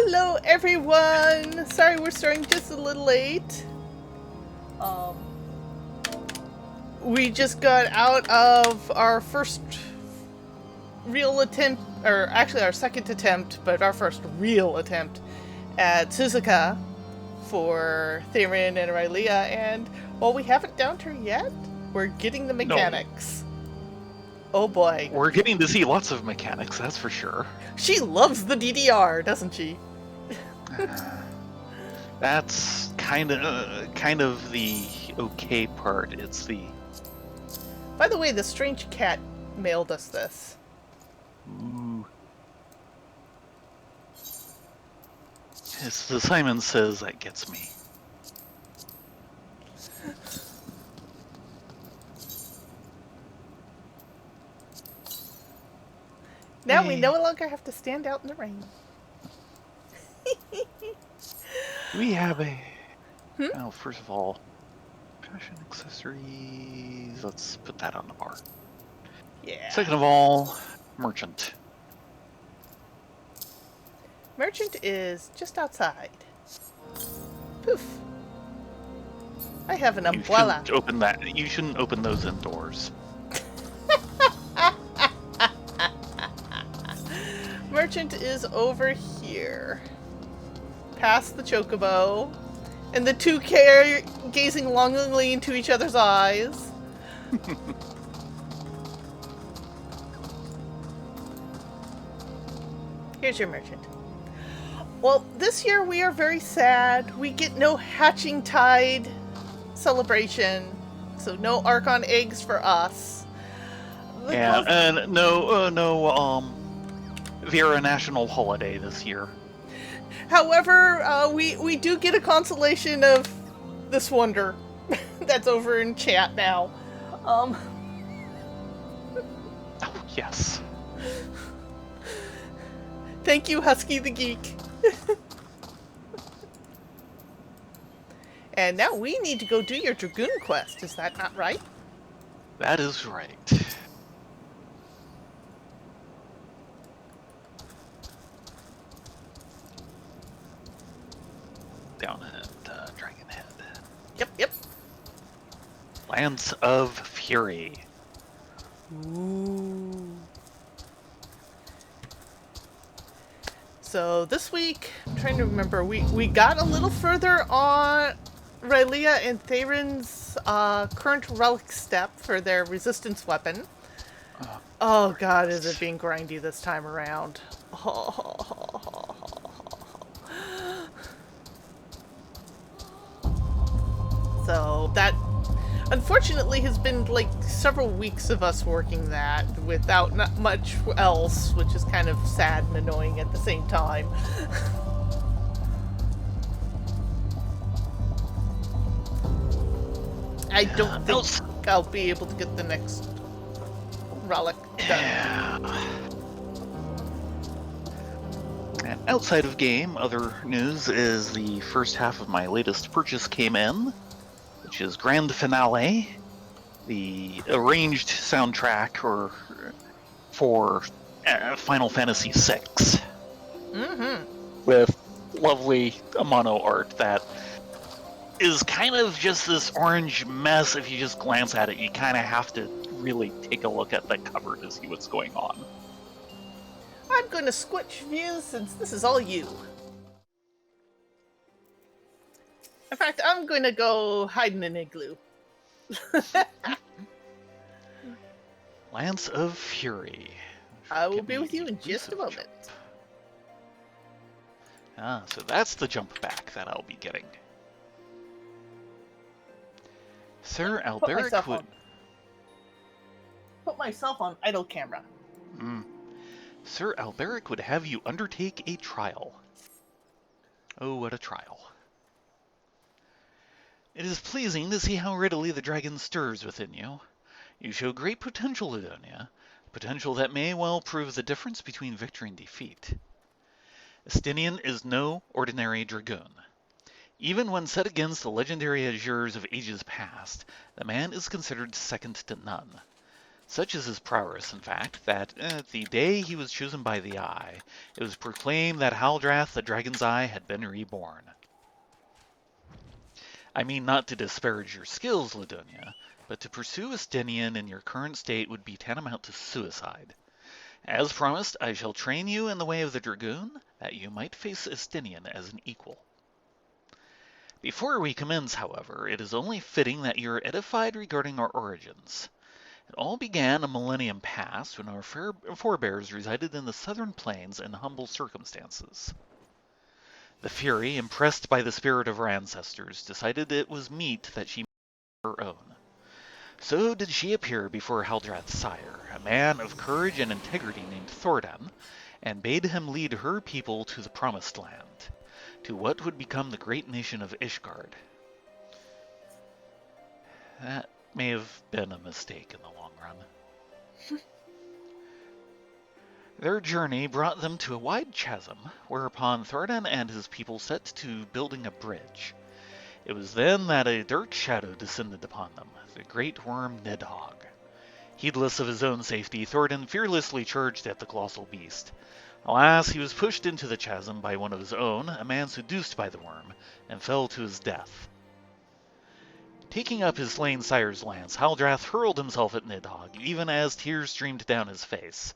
Hello, everyone! Sorry we're starting just a little late. We just got out of our first real attempt, or actually our second attempt, but our first real attempt at Suzuka for Theron and Rylea, and while we haven't downed her yet, we're getting the mechanics. No. Oh boy. We're getting to see lots of mechanics, that's for sure. She loves the DDR, doesn't she? That's kind of the okay part. It's the... By the way, the strange cat mailed us this. Ooh. It's the Simon Says that gets me. Now we no longer have to stand out in the rain. We have a... Oh, first of all, fashion accessories. Let's put that on the bar. Yeah. Second of all, merchant. Merchant is just outside. Poof. I have an umbrella. You shouldn't open that. You shouldn't open those indoors. Merchant is over here. Past the chocobo. And the two gazing longingly into each other's eyes. Here's your merchant. Well, this year we are very sad. We get no Hatching Tide celebration. So no Archon eggs for us. Yeah, and no Vera National Holiday this year. However, we do get a consolation of this wonder that's over in chat now. Oh, yes. Thank you, Husky the Geek. And now we need to go do your Dragoon quest. Is that not right? That is right. Down at Dragon Head. Yep. Lands of Fury. Ooh. So this week, I'm trying to remember, we got a little further on Rylea and Theron's current relic step for their resistance weapon. Oh god, is it being grindy this time around. So that unfortunately has been like several weeks of us working that without not much else, which is kind of sad and annoying at the same time. I don't think I'll be able to get the next relic done. And outside of game, other news is the first half of my latest purchase came in, which is Grand Finale, the arranged soundtrack for Final Fantasy VI. With lovely mono art that is kind of just this orange mess. If you just glance at it, you kind of have to really take a look at the cover to see what's going on. I'm going to switch views since this is all you. In fact, I'm going to go hide in an igloo. Lance of Fury. I will be with you in just a moment. So that's the jump back that I'll be getting. Sir Alberic would... Put myself on idle camera. Sir Alberic would have you undertake a trial. Oh, what a trial. It is pleasing to see how readily the dragon stirs within you. You show great potential, Lidonia, potential that may well prove the difference between victory and defeat. Estinian is no ordinary dragoon. Even when set against the legendary Azures of ages past, the man is considered second to none. Such is his prowess, in fact, that the day he was chosen by the Eye, it was proclaimed that Haldrath the Dragon's Eye had been reborn. I mean not to disparage your skills, Ladonia, but to pursue Estinian in your current state would be tantamount to suicide. As promised, I shall train you in the way of the Dragoon, that you might face Estinian as an equal. Before we commence, however, it is only fitting that you are edified regarding our origins. It all began a millennium past when our forebears resided in the southern plains in humble circumstances. The Fury, impressed by the spirit of her ancestors, decided it was meet that she made her own. So did she appear before Haldrath's sire, a man of courage and integrity named Thordan, and bade him lead her people to the Promised Land, to what would become the great nation of Ishgard. That may have been a mistake in the long run. Their journey brought them to a wide chasm, whereupon Thordan and his people set to building a bridge. It was then that a dark shadow descended upon them, the great worm Nidhogg. Heedless of his own safety, Thordan fearlessly charged at the colossal beast. Alas, he was pushed into the chasm by one of his own, a man seduced by the worm, and fell to his death. Taking up his slain sire's lance, Haldrath hurled himself at Nidhogg, even as tears streamed down his face.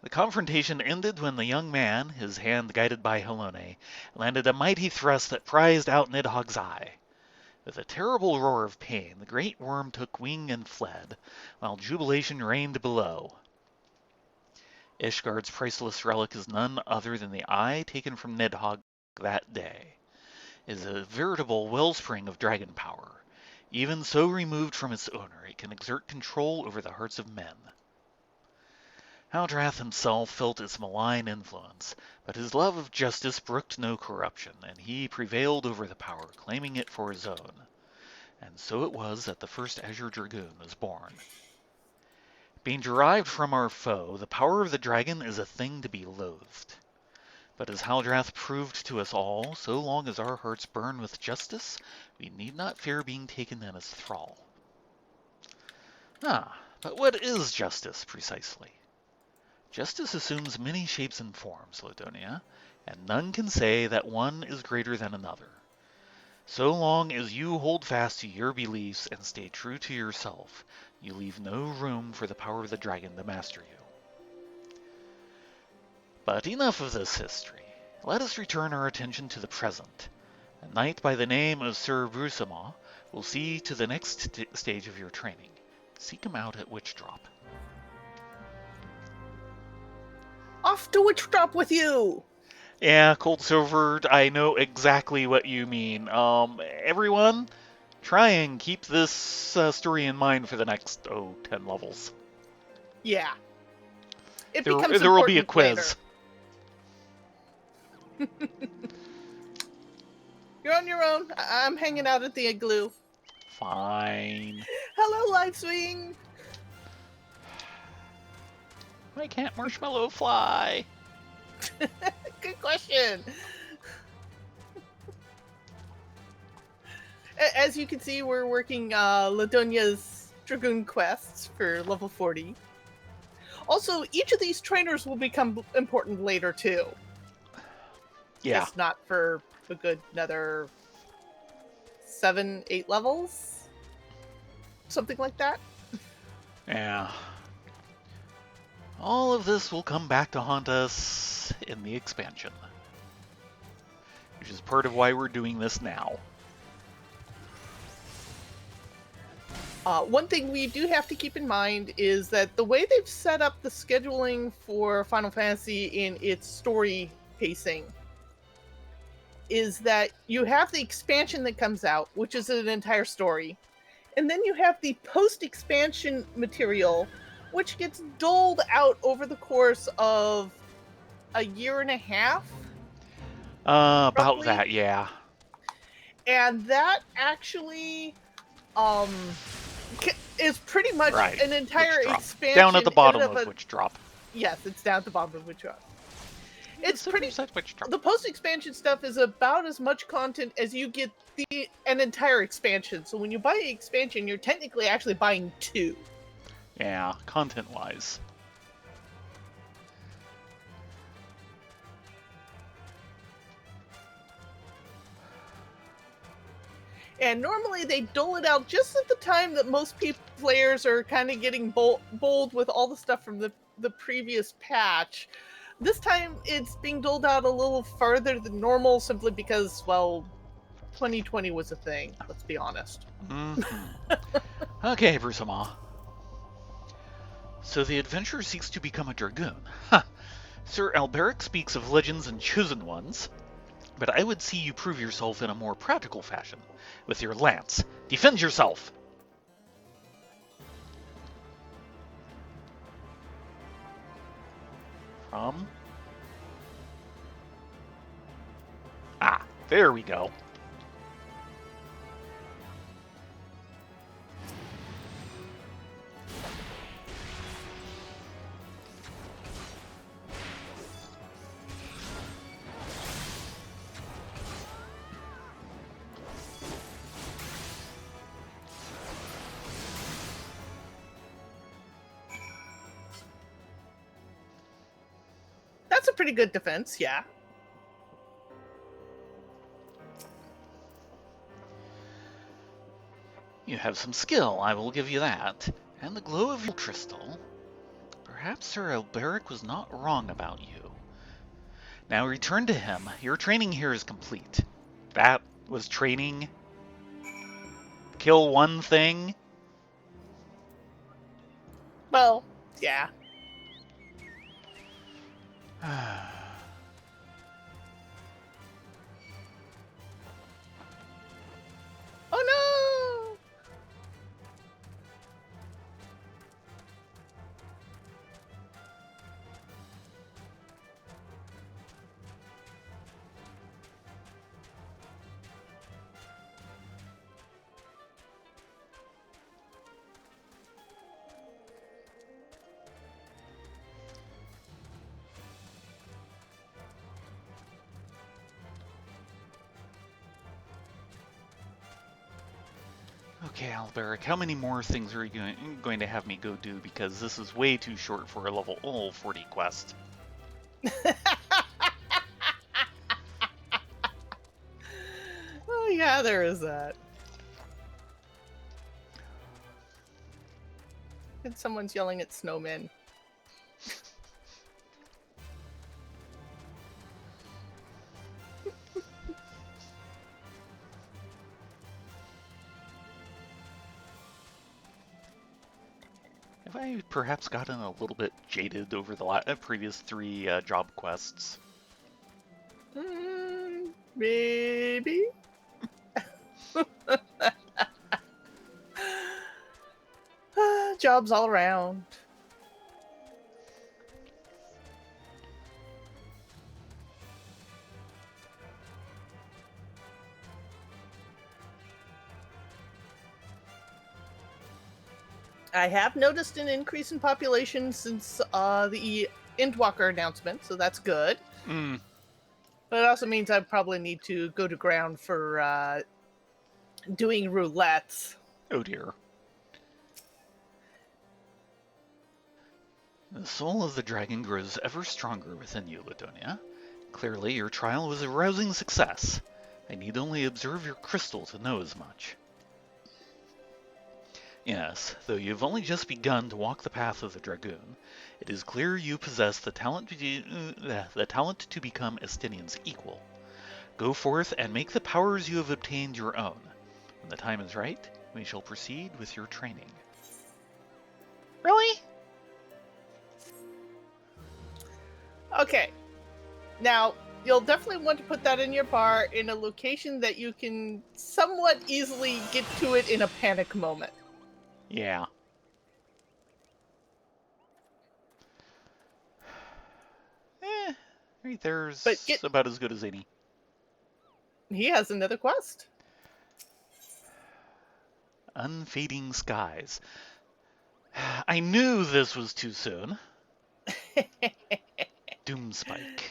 The confrontation ended when the young man, his hand guided by Halone, landed a mighty thrust that prized out Nidhogg's eye. With a terrible roar of pain, the great worm took wing and fled, while jubilation reigned below. Ishgard's priceless relic is none other than the eye taken from Nidhogg that day. It is a veritable wellspring of dragon power. Even so removed from its owner, it can exert control over the hearts of men. Haldrath himself felt its malign influence, but his love of justice brooked no corruption, and he prevailed over the power, claiming it for his own. And so it was that the first Azure Dragoon was born. Being derived from our foe, the power of the dragon is a thing to be loathed. But as Haldrath proved to us all, so long as our hearts burn with justice, we need not fear being taken in as thrall. But what is justice, precisely? Justice assumes many shapes and forms, Ladonia, and none can say that one is greater than another. So long as you hold fast to your beliefs and stay true to yourself, you leave no room for the power of the dragon to master you. But enough of this history. Let us return our attention to the present. A knight by the name of Sir Brusama will see to the next stage of your training. Seek him out at Witch Drop. Off to Witch Drop with you! Yeah, Cold Silver, I know exactly what you mean. Everyone, try and keep this story in mind for the next, 10 levels. Yeah. There will be a quiz. You're on your own. I'm hanging out at the igloo. Fine. Hello, Liveswing! Why can't Marshmallow fly? Good question. As you can see, we're working Ladonia's Dragoon quests for level 40. Also, each of these trainers will become important later, too. Yeah. Just not for a good another 7-8 levels? Something like that? Yeah. All of this will come back to haunt us in the expansion. Which is part of why we're doing this now. One thing we do have to keep in mind is that the way they've set up the scheduling for Final Fantasy in its story pacing is that you have the expansion that comes out, which is an entire story, and then you have the post-expansion material, which gets doled out over the course of a year and a half. About roughly. that, yeah. And that actually is pretty much an entire expansion. Down at the bottom of Witch Drop. Yes, it's down at the bottom of Witch Drop. It's pretty. Witch Drop. The post-expansion stuff is about as much content as you get an entire expansion. So when you buy an expansion, you're technically actually buying two. Yeah, content-wise. And normally they dole it out just at the time that most players are kind of getting bold with all the stuff from the previous patch. This time it's being doled out a little farther than normal simply because, well, 2020 was a thing, let's be honest. Okay, Brusama. So the adventurer seeks to become a dragoon. Huh. Sir Alberic speaks of legends and chosen ones, but I would see you prove yourself in a more practical fashion. With your lance. Defend yourself! From? Ah, there we go. That's a pretty good defense, yeah. You have some skill, I will give you that. And the glow of your crystal. Perhaps Sir Alberic was not wrong about you. Now return to him. Your training here is complete. That was training? Kill one thing? Well, yeah. Oh no! Okay, Alberic, how many more things are you going to have me go do? Because this is way too short for a level 40 quest. Oh yeah, there is that. And someone's yelling at snowmen. Have I perhaps gotten a little bit jaded over the previous 3 job quests? Maybe? Jobs all around. I have noticed an increase in population since the Endwalker announcement, so that's good. But it also means I probably need to go to ground for doing roulettes. Oh dear. The soul of the dragon grows ever stronger within you, Ladonia. Clearly, your trial was a rousing success. I need only observe your crystal to know as much. Yes, though you've only just begun to walk the path of the dragoon, it is clear you possess the talent to become Estinian's equal. Go forth and make the powers you have obtained your own. When the time is right, we shall proceed with your training. Really? Okay. Now, you'll definitely want to put that in your bar in a location that you can somewhat easily get to it in a panic moment. Yeah. Right there's about as good as any. He has another quest. Unfading Skies. I knew this was too soon. Doomspike.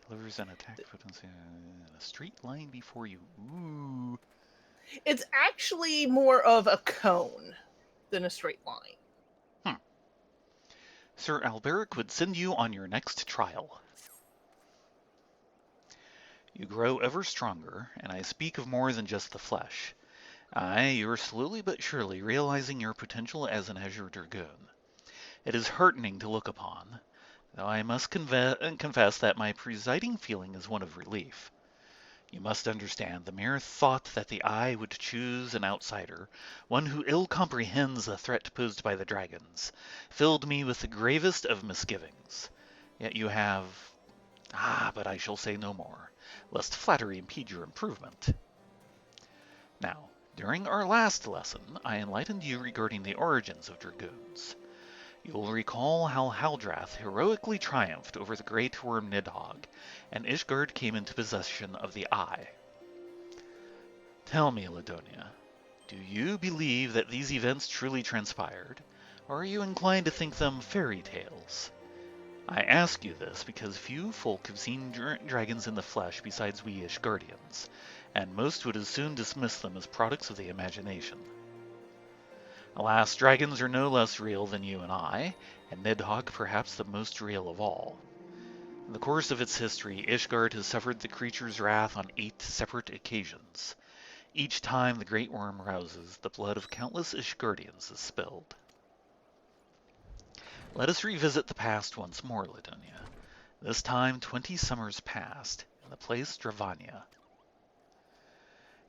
Delivers an attack potency in a straight line before you. Ooh. It's actually more of a cone than a straight line. Sir Alberic would send you on your next trial. You grow ever stronger, and I speak of more than just the flesh. Aye, you are slowly but surely realizing your potential as an Azure Dragoon. It is heartening to look upon, though I must confess that my presiding feeling is one of relief. You must understand, the mere thought that the eye would choose an outsider, one who ill comprehends the threat posed by the dragons, filled me with the gravest of misgivings. Yet you have... but I shall say no more, lest flattery impede your improvement. Now, during our last lesson, I enlightened you regarding the origins of dragoons. You will recall how Haldrath heroically triumphed over the great worm Nidhogg, and Ishgard came into possession of the Eye. Tell me, Ladonia, do you believe that these events truly transpired, or are you inclined to think them fairy tales? I ask you this because few folk have seen dragons in the flesh besides we Ishgardians, and most would as soon dismiss them as products of the imagination. Alas, dragons are no less real than you and I, and Nidhogg perhaps the most real of all. In the course of its history, Ishgard has suffered the creature's wrath on 8 separate occasions. Each time the great worm rouses, the blood of countless Ishgardians is spilled. Let us revisit the past once more, Ladonia. This time 20 summers past, in the place Dravania.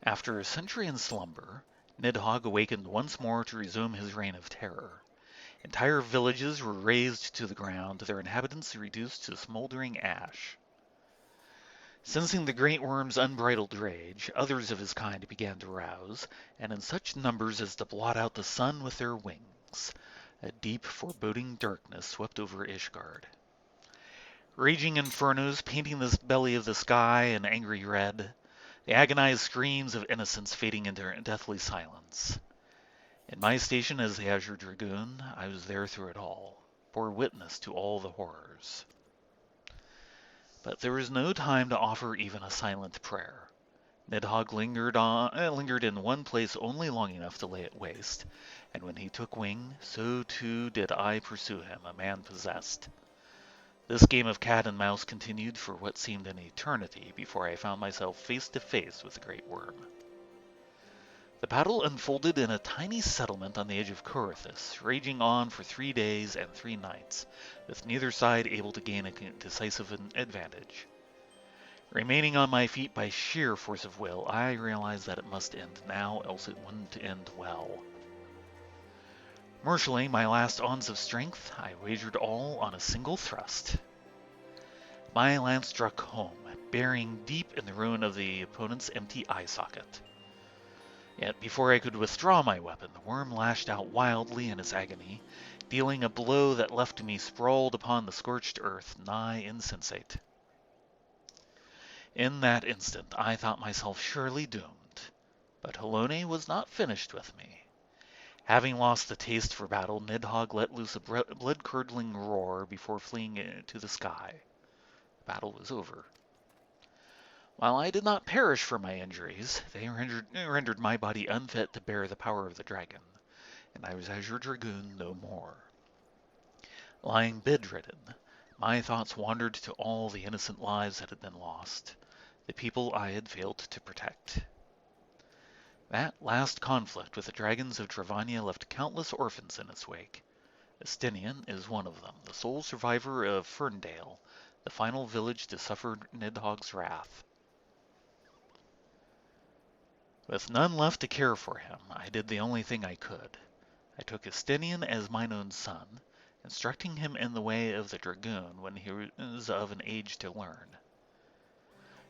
After a century in slumber, Nidhogg awakened once more to resume his reign of terror. Entire villages were razed to the ground, their inhabitants reduced to smoldering ash. Sensing the great worm's unbridled rage, others of his kind began to rouse, and in such numbers as to blot out the sun with their wings. A deep, foreboding darkness swept over Ishgard. Raging infernos painting the belly of the sky an angry red, the agonized screams of innocence fading into deathly silence. In my station as the Azure Dragoon, I was there through it all, bore witness to all the horrors. But there was no time to offer even a silent prayer. Nidhogg lingered in one place only long enough to lay it waste, and when he took wing, so too did I pursue him, a man possessed. This game of cat and mouse continued for what seemed an eternity before I found myself face to face with the great worm. The battle unfolded in a tiny settlement on the edge of Corythus, raging on for 3 days and 3 nights, with neither side able to gain a decisive advantage. Remaining on my feet by sheer force of will, I realized that it must end now, else it wouldn't end well. Marshalling my last ounce of strength, I wagered all on a single thrust. My lance struck home, burying deep in the ruin of the opponent's empty eye socket. Yet before I could withdraw my weapon, the worm lashed out wildly in its agony, dealing a blow that left me sprawled upon the scorched earth, nigh insensate. In that instant, I thought myself surely doomed, but Halone was not finished with me. Having lost the taste for battle, Nidhogg let loose a blood-curdling roar before fleeing to the sky. The battle was over. While I did not perish from my injuries, they rendered my body unfit to bear the power of the dragon, and I was Azure Dragoon no more. Lying bedridden, my thoughts wandered to all the innocent lives that had been lost, the people I had failed to protect. That last conflict with the dragons of Dravania left countless orphans in its wake. Estinian is one of them, the sole survivor of Ferndale, the final village to suffer Nidhogg's wrath. With none left to care for him, I did the only thing I could. I took Estinian as mine own son, instructing him in the way of the dragoon when he was of an age to learn.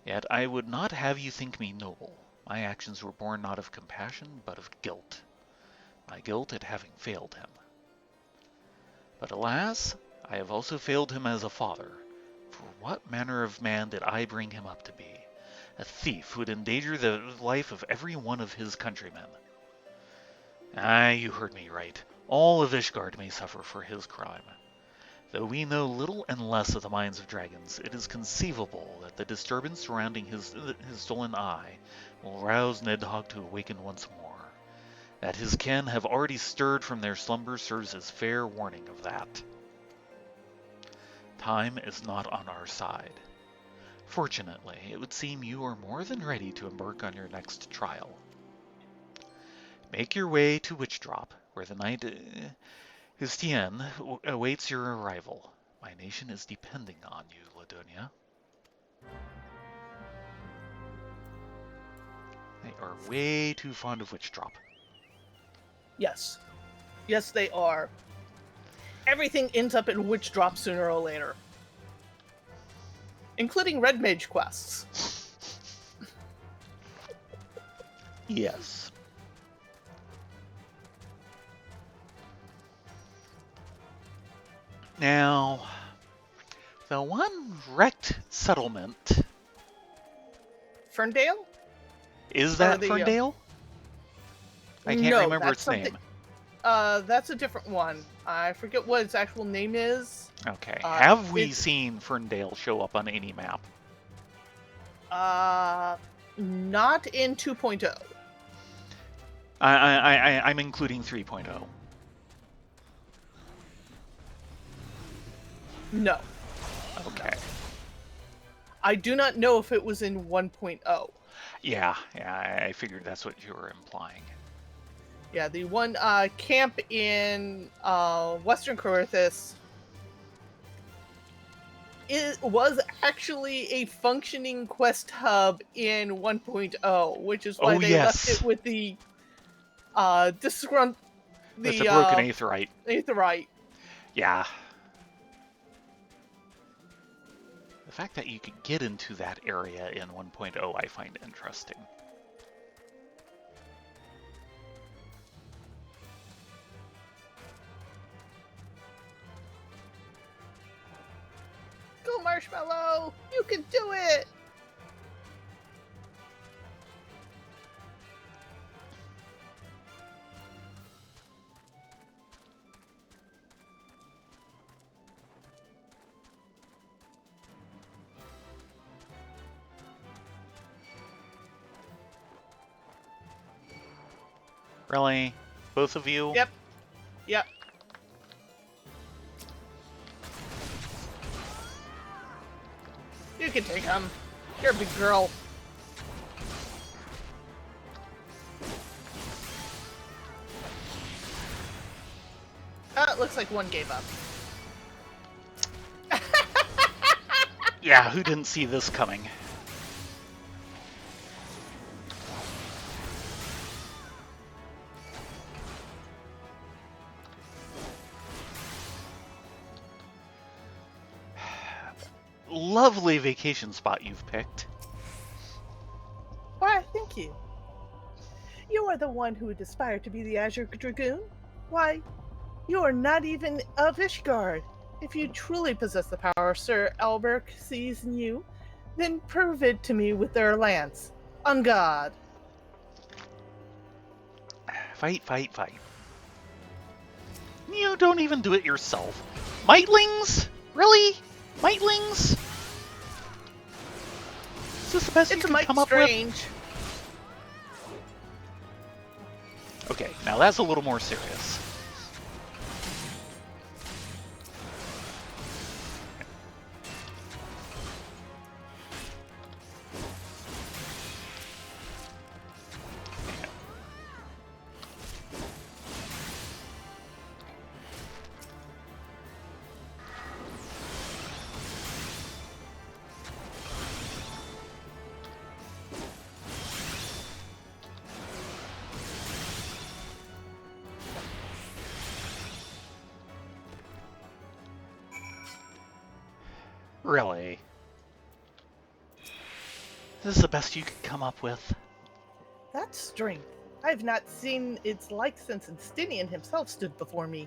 Yet I would not have you think me noble. My actions were born not of compassion, but of guilt. My guilt at having failed him. But alas, I have also failed him as a father. For what manner of man did I bring him up to be? A thief who would endanger the life of every one of his countrymen. Aye, you heard me right. All of Ishgard may suffer for his crime. Though we know little and less of the minds of dragons, it is conceivable that the disturbance surrounding his stolen eye will rouse Nidhogg to awaken once more. That his kin have already stirred from their slumber serves as fair warning of that. Time is not on our side. Fortunately, it would seem you are more than ready to embark on your next trial. Make your way to Witch Drop, where the knight Hustien awaits your arrival. My nation is depending on you, Ladonia. They are way too fond of Witch Drop. Yes. Yes, they are. Everything ends up in Witch Drop sooner or later. Including Red Mage quests. Yes. Now, the one wrecked settlement. Ferndale? Is that the, Ferndale? I can't no, remember that's its something- name. That's a different one. I forget what its actual name is. Okay. Have we it's- seen Ferndale show up on any map? Not in 2.0. I'm including 3.0. No. Okay. I do not know if it was in 1.0. Yeah, I figured that's what you were implying. Yeah, the one camp in Western Corythus was actually a functioning quest hub in 1.0, which is why Oh, they yes. left it with the disgrunt. That's a broken aetheryte. Aetheryte. Yeah. The fact that you could get into that area in 1.0 I find interesting. Go, Marshmallow! You can do it! Really? Both of you? Yep. Yep. You can take him. You're a big girl. It looks like one gave up. Yeah, who didn't see this coming? Lovely vacation spot you've picked. Why, thank you. You are the one who would aspire to be the Azure Dragoon? Why, you are not even of Ishgard. If you truly possess the power Sir Albert sees in you, then prove it to me with their lance. On God. Fight, fight, fight. You don't even do it yourself. Mightlings? Really? Mightlings? Is this the best you It's a can might come up strange. with? Okay, now that's a little more serious. Really? This is the best you could come up with? That's strength. I have not seen its like since Instinian himself stood before me.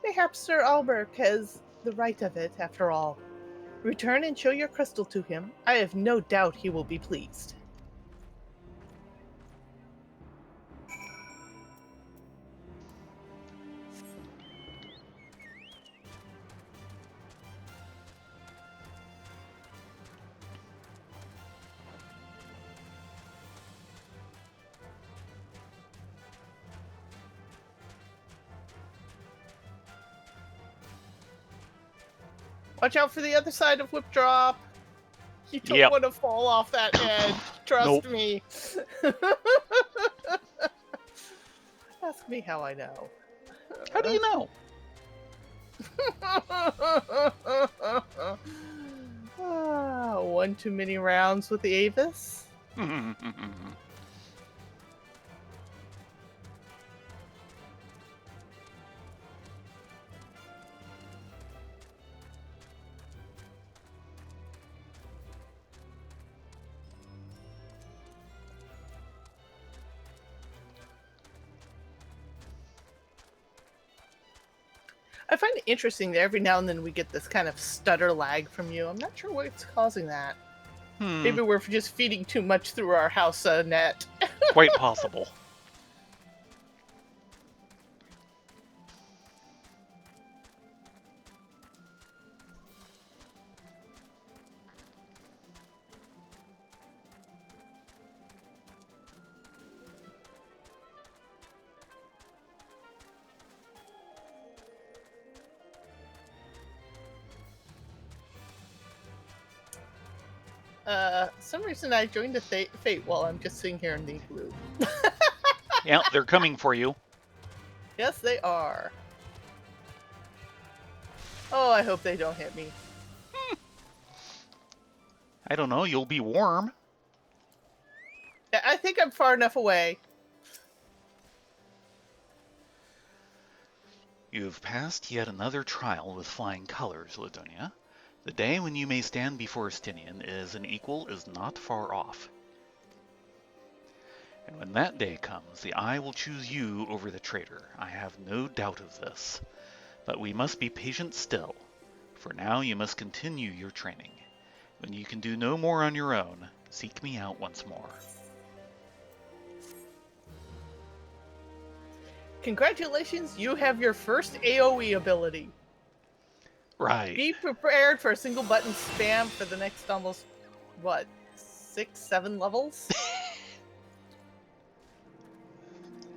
Mayhaps Sir Albert has the right of it, after all. Return and show your crystal to him. I have no doubt he will be pleased. Watch out for the other side of Whip Drop. You don't Yep. want to fall off that edge. Trust Nope. me. Ask me how I know. How do you know? One too many rounds with the Avis. I find it interesting that every now and then we get this kind of stutter lag from you. I'm not sure what's causing that. Maybe we're just feeding too much through our house net. Quite possible. Some reason I joined the Fate while I'm just sitting here in the igloo. Yeah, they're coming for you. Yes, they are. Oh, I hope they don't hit me. I don't know, you'll be warm. I think I'm far enough away. You've passed yet another trial with flying colors, Ladonia. The day when you may stand before Stinian as an equal is not far off. And when that day comes, the Eye will choose you over the traitor. I have no doubt of this. But we must be patient still. For now you must continue your training. When you can do no more on your own, seek me out once more. Congratulations, you have your first AoE ability. Right. Be prepared for a single button spam for the next almost, what, 6-7 levels?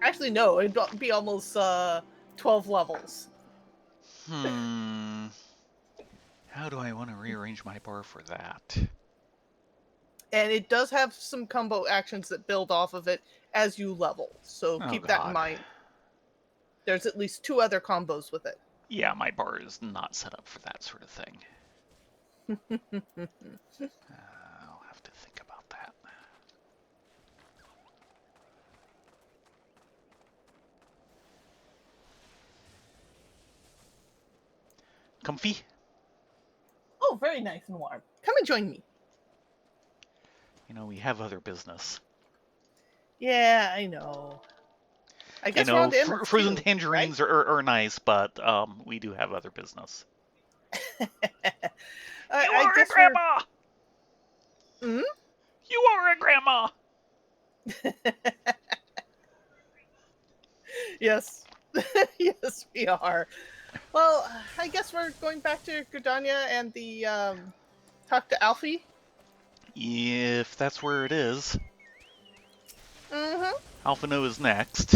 Actually, no, it'd be almost 12 levels. How do I want to rearrange my bar for that? And it does have some combo actions that build off of it as you level, so keep that in mind. There's at least 2 other combos with it. Yeah, my bar is not set up for that sort of thing. I'll have to think about that. Comfy? Oh, very nice and warm. Come and join me. You know, we have other business. Yeah, I know. I guess know, we're on frozen too, tangerines right? are nice, but we do have other business. I guess a grandma! Hmm? You are a grandma! Yes. Yes, we are. Well, I guess we're going back to Gridania and the talk to Alfie. If that's where it is. Mm-hmm. Alphino is next.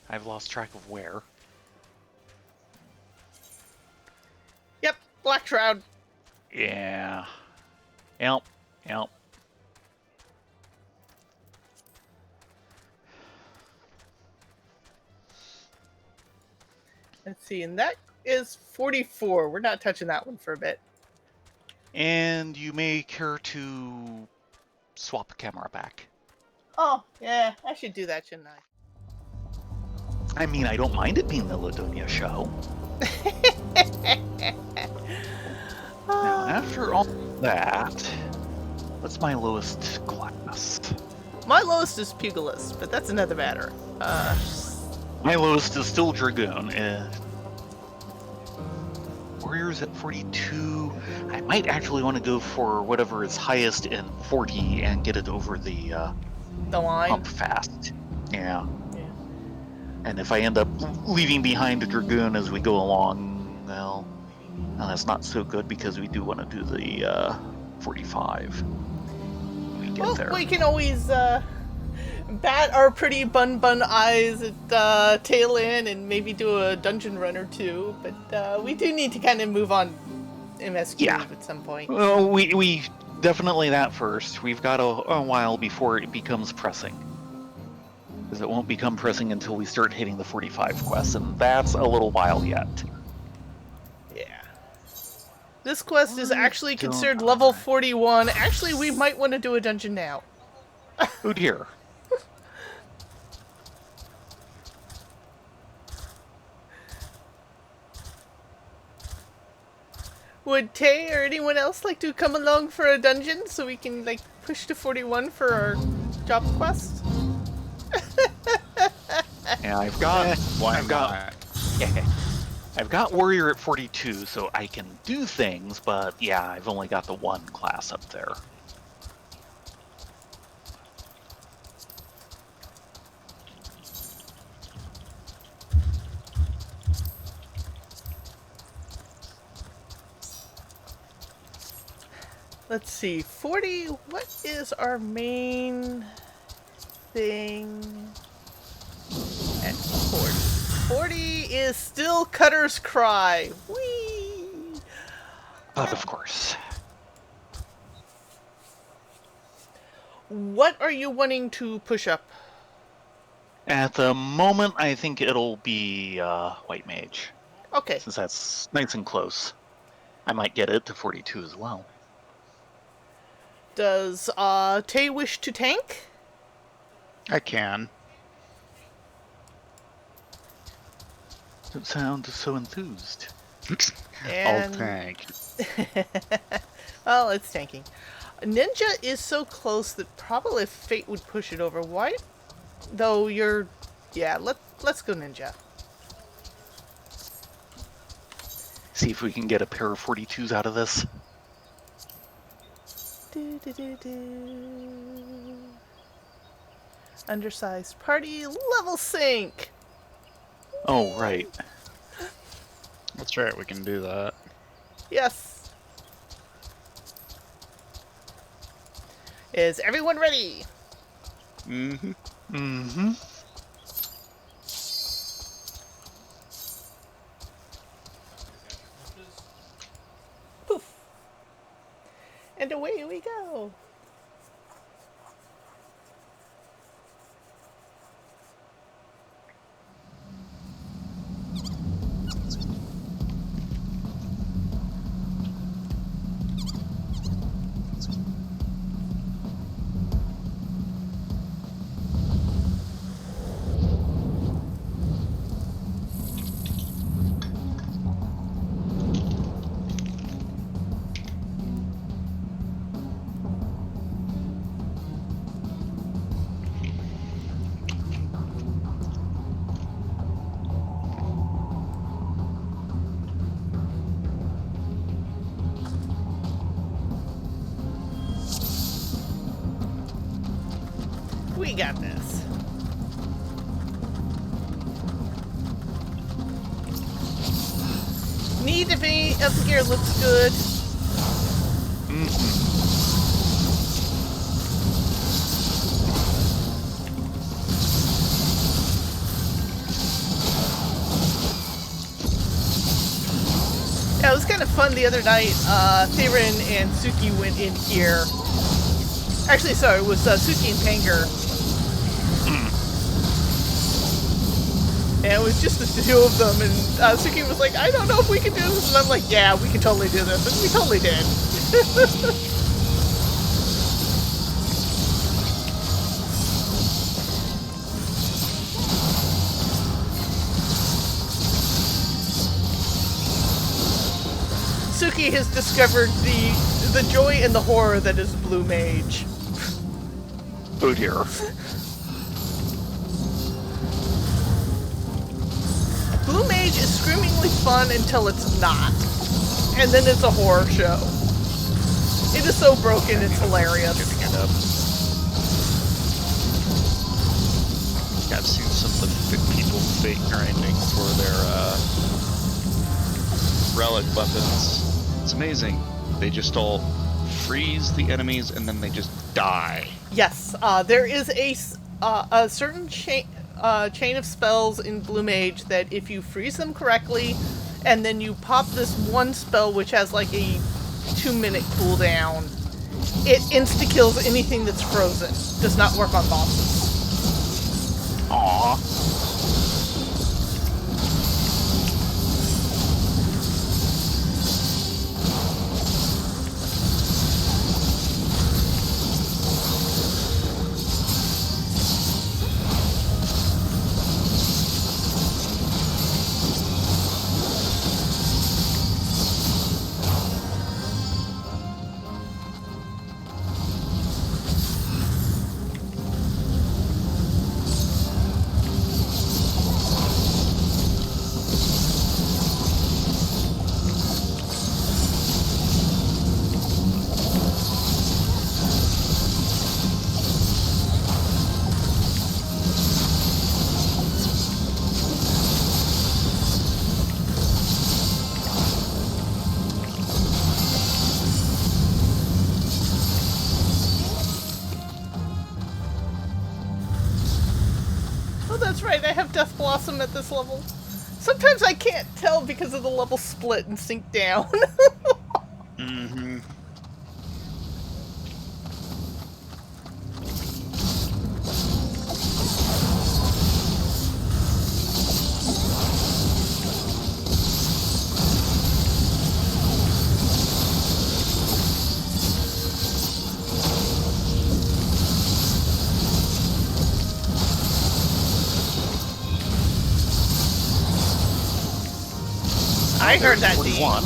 I've lost track of where. Yep, Black Shroud. Yeah. Yep. Let's see, and that is 44. We're not touching that one for a bit. And you may care to swap the camera back. Oh, yeah, I should do that, shouldn't I? I mean, I don't mind it being the Ladonia show. Now, after all that, what's my lowest class? My lowest is Pugilist, but that's another matter. My lowest is still Dragoon. Warriors at 42. I might actually want to go for whatever is highest in 40 and get it over the line. Pump fast. Yeah. And if I end up leaving behind a Dragoon as we go along, well, that's not so good because we do want to do the 45 when we get there. We can always bat our pretty bun eyes at tail end and maybe do a dungeon run or two, but we do need to kind of move on MSQ Yeah. at some point. Well, we definitely that first. We've got a while before it becomes pressing. Because it won't become pressing until we start hitting the 45 quests, and that's a little while yet. Yeah. This quest is actually considered level 41. Actually, we might want to do a dungeon now. Oh dear. Would Tay or anyone else like to come along for a dungeon so we can, like, push to 41 for our job quest? Yeah, I've got not? I've got warrior at 42, so I can do things, but yeah, I've only got the one class up there. Let's see, 40, what is our main thing at 40? 40 is still Cutter's Cry. Whee! But of course. What are you wanting to push up? At the moment, I think it'll be White Mage, Okay. since that's nice and close. I might get it to 42 as well. Does Tay wish to tank? I can. Don't sound so enthused. I'll tank. Well, it's tanking. Ninja is so close that probably Fate would push it over. Why? Though you're... Yeah, let's go Ninja. See if we can get a pair of 42s out of this. Undersized party, level sync! Oh, right. That's right, we can do that. Yes. Is everyone ready? Mm-hmm. Mm-hmm. Poof. And away we go. We got this. Need of the gear looks good. Mm-hmm. Yeah, it was kind of fun the other night. Theron and Suki went in here. Actually, sorry, it was Suki and Panger. And it was just the two of them, and Suki was like, I don't know if we can do this. And I'm like, yeah, we can totally do this. And we totally did. Suki has discovered the joy and the horror that is Blue Mage. Oh dear. Blue Mage is screamingly fun until it's not. And then it's a horror show. It is so broken, it's hilarious. Picking it up. I've seen some of the people fake grinding for their relic weapons. It's amazing. They just all freeze the enemies and then they just die. Yes, there is a certain chain of spells in Blue Mage that if you freeze them correctly and then you pop this one spell which has like a 2-minute cooldown. It insta-kills anything that's frozen. Does not work on bosses. Aww. Oh, that's right, I have Death Blossom at this level. Sometimes I can't tell because of the level split and sink down. Mm-hmm. I heard that, D. 41.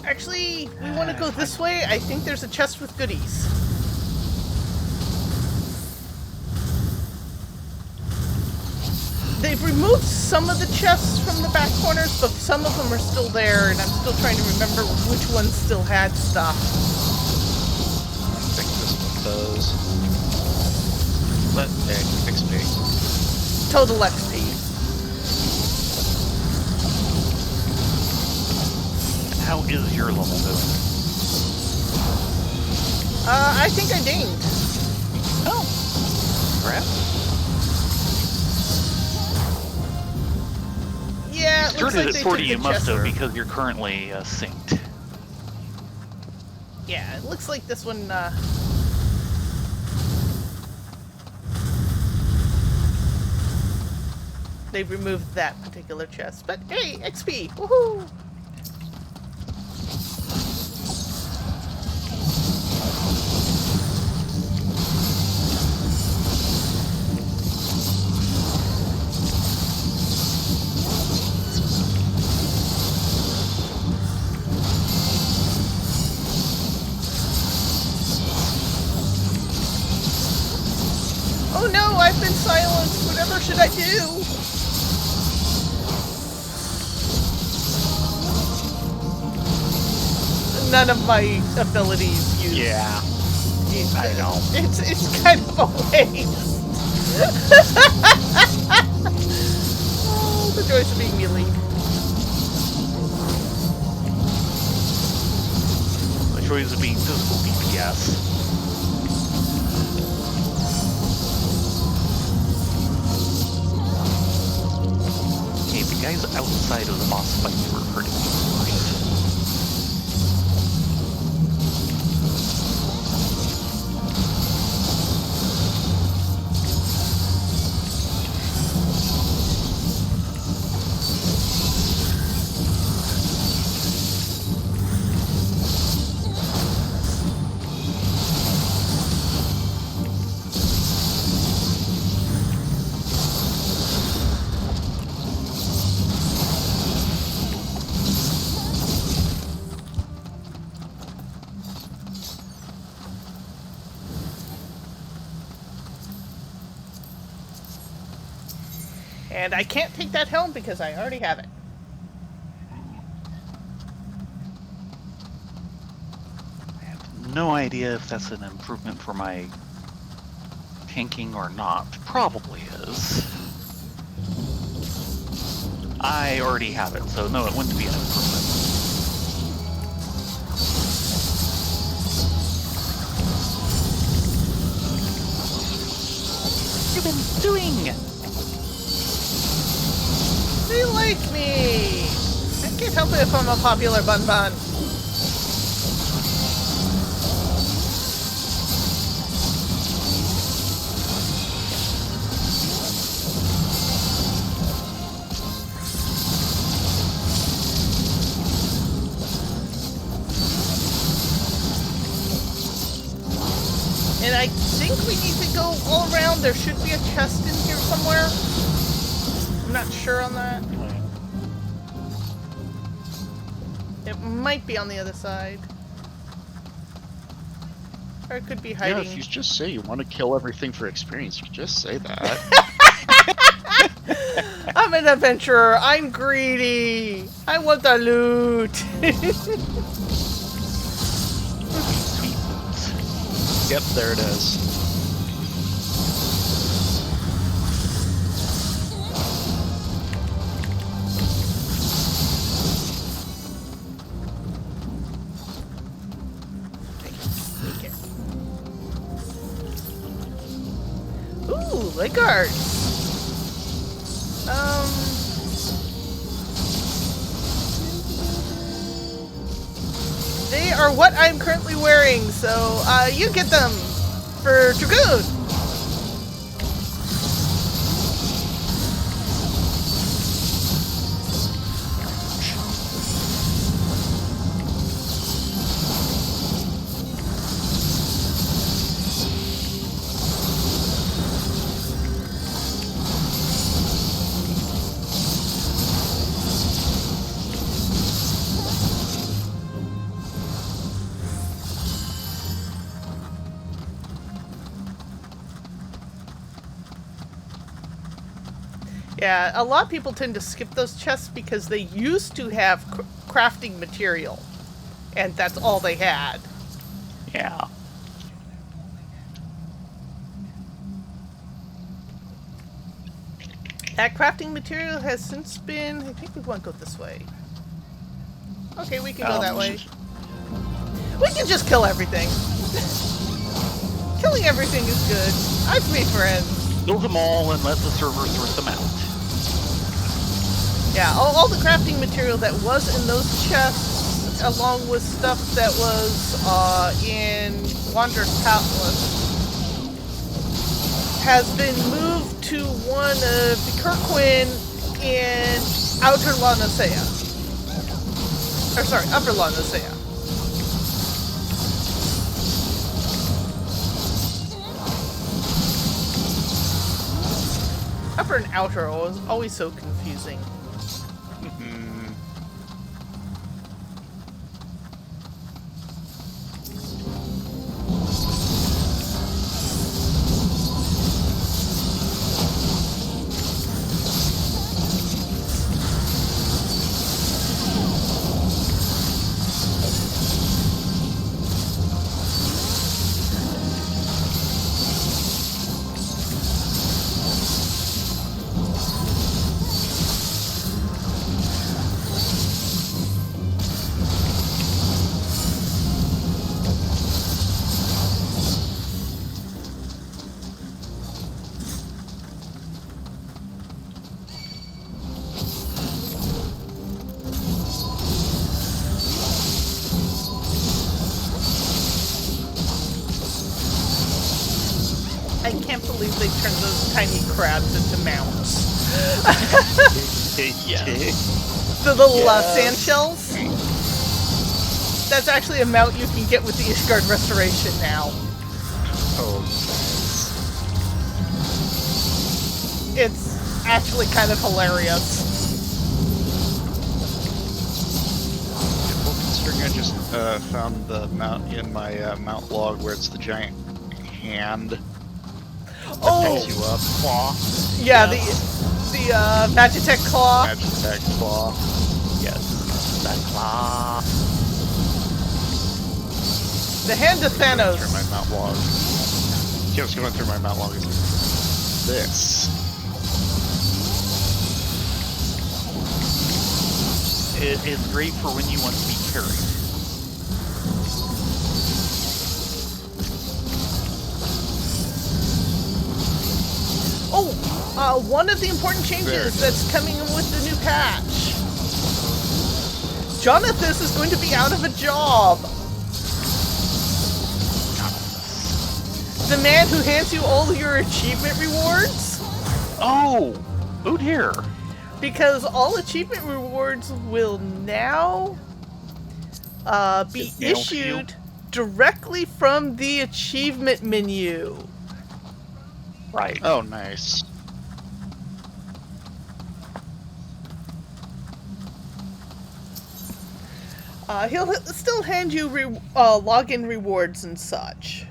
Actually, we want to go this way. I think there's a chest with goodies. They've removed some of the chests from the back corners, but some of them are still there, and I'm still trying to remember which ones still had stuff. I think this one does. But XP. Total XP. How is your level doing? I think I dinged. Oh. Crap. Yeah, it looks Started like at they 40, took you the must have, Chester. because you're currently synced. Yeah, it looks like this one, they've removed that particular chest. But hey, XP! Woohoo! Oh no, I've been silenced! Whatever should I do? None of my abilities use. Yeah. I know. It's kind of a waste. Oh, the joys of being melee. The choice of being physical DPS. Okay, the guys outside of the boss fights were hurting me first. And I can't take that helm because I already have it. I have no idea if that's an improvement for my tanking or not. Probably is. I already have it, so no, it wouldn't be an improvement. What have you been doing? They like me! I can't help it if I'm a popular bun bun. And I think we need to go all around. There should be a chest in here somewhere. I'm not sure on that. It might be on the other side. Or it could be hiding. Yeah, if you just say you want to kill everything for experience, you just say that. I'm an adventurer. I'm greedy. I want the loot. Yep, there it is. Take it. Ooh, Ligards. They are what I'm currently wearing, so you get them for Dragoon. Yeah, a lot of people tend to skip those chests because they used to have crafting material, and that's all they had. Yeah. That crafting material has since been... I think we want to go this way. Okay, we can go that way. We can just kill everything. Killing everything is good. I've made friends. Kill them all and let the server sort them out. Yeah, all the crafting material that was in those chests, along with stuff that was in Wanderer's Palace, has been moved to one of the Kirkwin in Outer Lanosea. Or sorry, Upper Lanosea. Upper and outer are always so confusing. I can't believe they turned those tiny crabs into mounts. Yeah. The little sand shells. That's actually a mount you can get with the Ishgard Restoration now. Oh, It's actually kind of hilarious. well, considering I just found the mount in my mount log where it's the giant hand that Oh, picks you up. Claw. yeah, The Magitech Claw. Magitech Claw. Yes, that claw. The Hand of Going Thanos. through my mount log. Just going through my mount log. This. It is great for when you want to be carried. Oh, one of the important changes that's coming in with the new patch. Jonathan is going to be out of a job. The man who hands you all your achievement rewards. Oh dear. Because all achievement rewards will now be Mailed to you? issued directly from the achievement menu. Right. Oh, nice. He'll still hand you login rewards and such.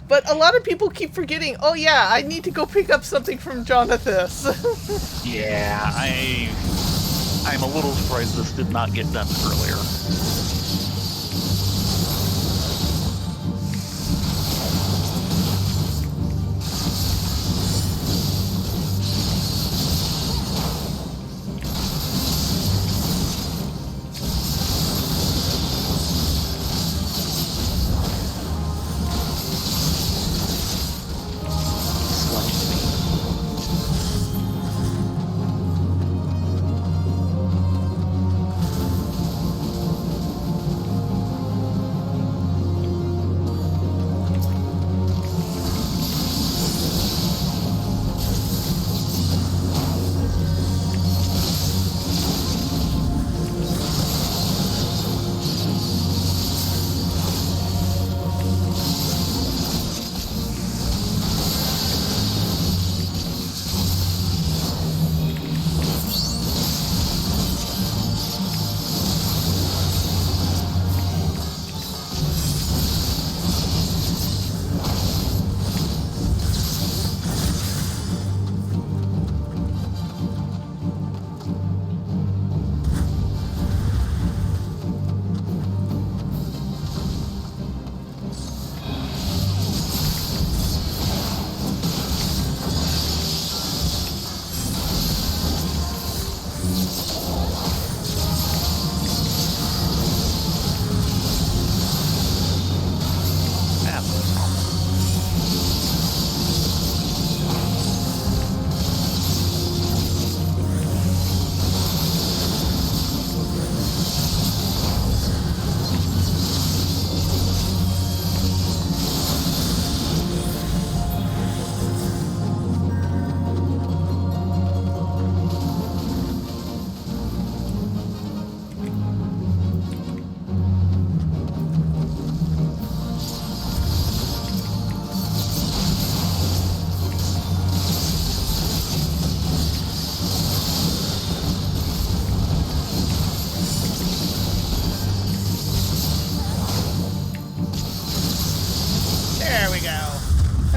But a lot of people keep forgetting, oh yeah, I need to go pick up something from Jonathan. Yeah, I'm a little surprised this did not get done earlier.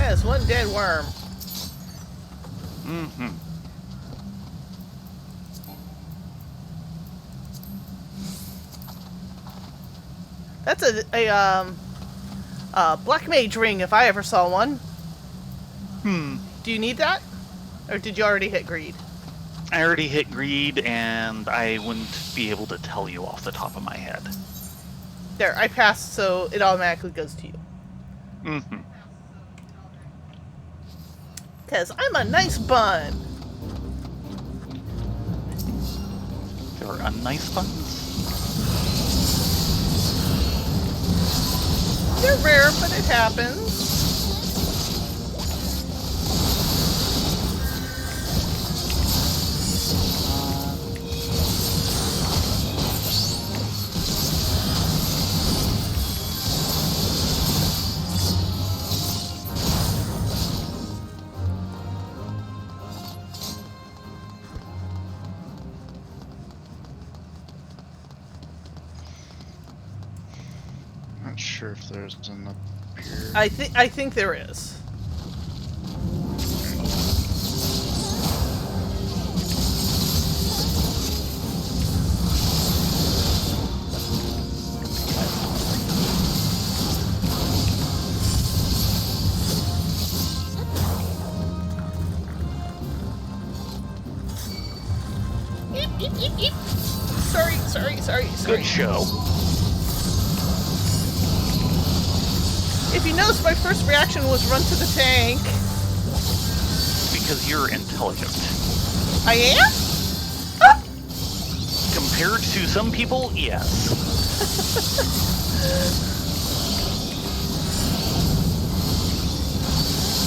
Yes, one dead worm. Mm-hmm. That's a black mage ring if I ever saw one. Do you need that? Or did you already hit greed? I already hit greed, and I wouldn't be able to tell you off the top of my head. There, I passed, so it automatically goes to you. Mm-hmm. Because I'm a nice bun. There are nice buns. They're rare, but it happens. Not sure if there's an up here. I think there is. Sorry. Good show. If you notice, my first reaction was run to the tank. Because you're intelligent. I am? Ah! Compared to some people, yes.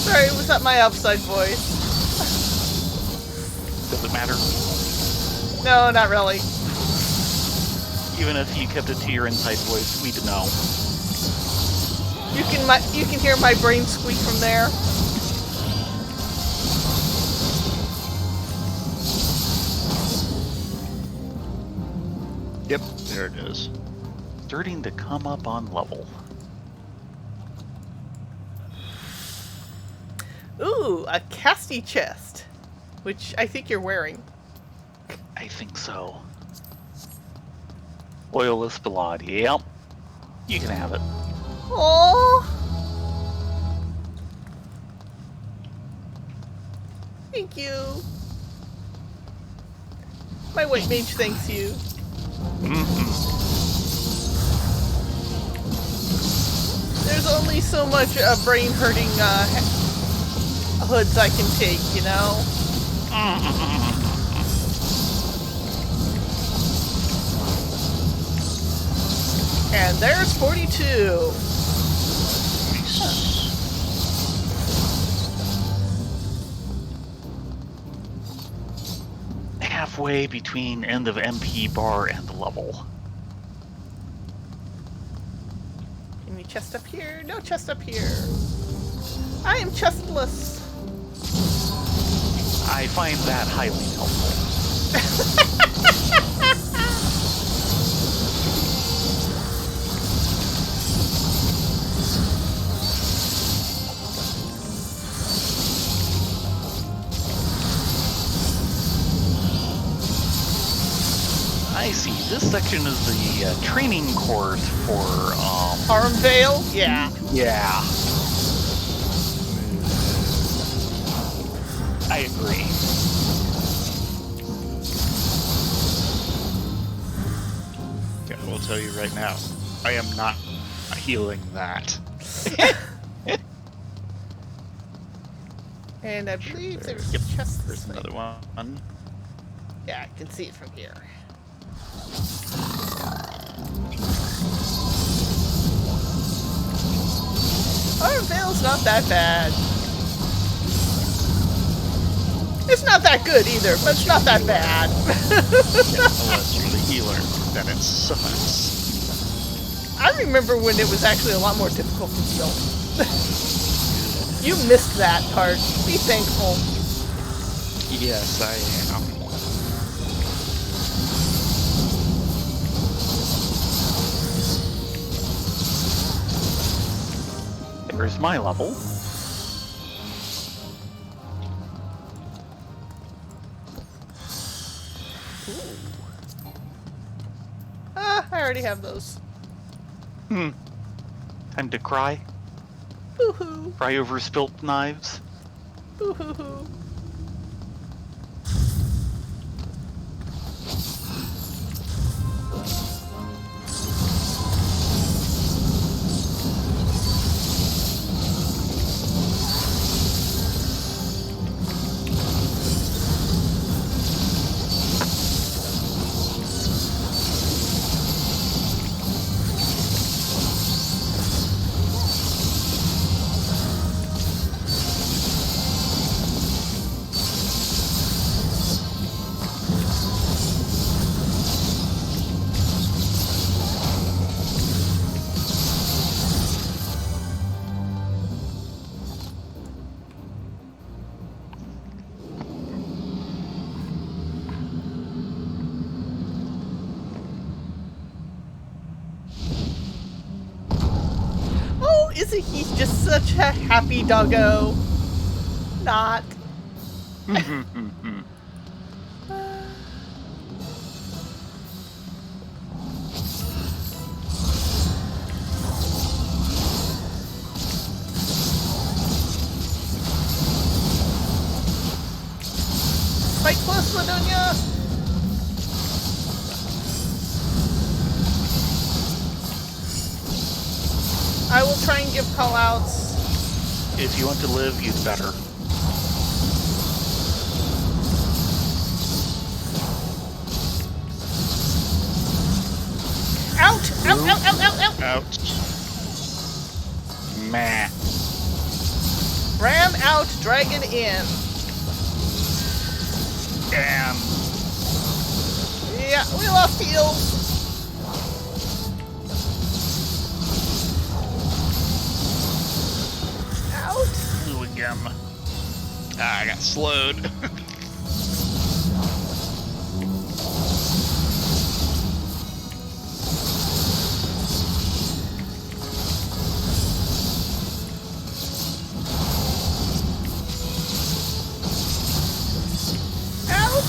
Sorry, was that my outside voice? Does it matter? No, not really. Even if you kept it to your inside voice, we'd know. You can hear my brain squeak from there. Yep, there it is. Starting to come up on level. Ooh, a casty chest, which I think you're wearing. I think so. Loyalist blood. Yep. You can have it. Oh, thank you. My white mage thanks you. There's only so much brain-hurting hoods I can take, you know? And there's 42. Halfway between end of MP bar and level. Any chest up here? No chest up here. I am chestless. I find that highly helpful. I see. This section is the training course for Hareband? Yeah. Yeah. I agree. Okay, I will tell you right now, I am not healing that. And I believe there's Yep, a chest there's this way. another one. Yeah, I can see it from here. Hareband's not that bad. It's not that good either, but it's not that bad. Unless you're the healer, then it sucks. I remember when it was actually a lot more difficult to heal. You missed that part. Be thankful. Yes, I am. There's my level. Ah, I already have those. Time to cry. Boo-hoo. Cry over spilt knives. Boo-hoo-hoo. Isn't he just such a happy doggo? Not. Fight close, Ladonia! try and give callouts. If you want to live, you'd better. Out! Out! Out! Out! Out! Out! Out. Meh. Ram out, dragon in. And Yeah, we lost heals. Out. blue again. Ah, I got slowed. Out.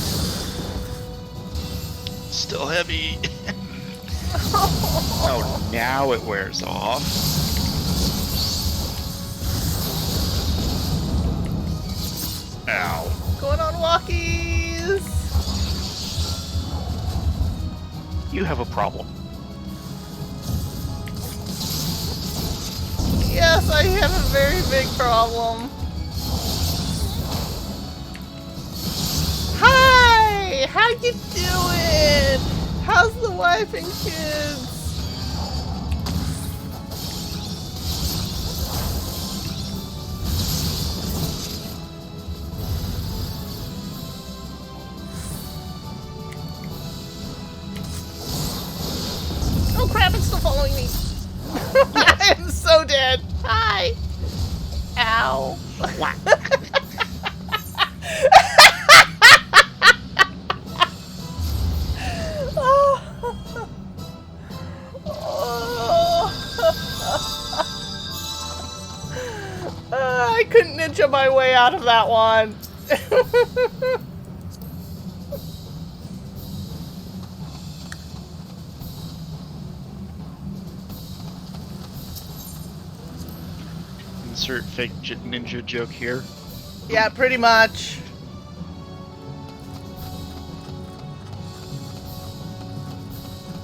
Still heavy. Oh, now it wears off. Ow. Going on walkies. You have a problem. Yes, I have a very big problem. Hi! How you doing? How's the wife and kids? Oh crap, it's still following me. I am so dead. Hi. Ow. I couldn't ninja my way out of that one. Insert fake ninja joke here. Yeah, pretty much.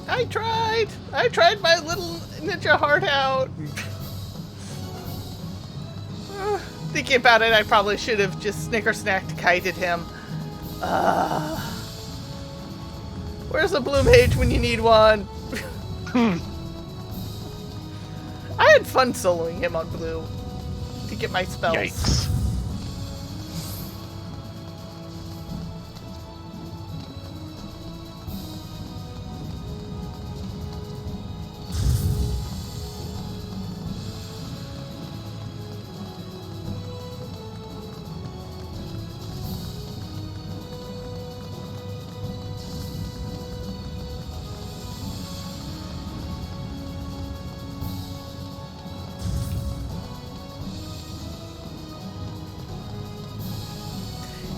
I tried my little ninja heart out. Thinking about it, I probably should have just snicker-snacked kited him. Where's a blue mage when you need one? I had fun soloing him on blue to get my spells. Yikes.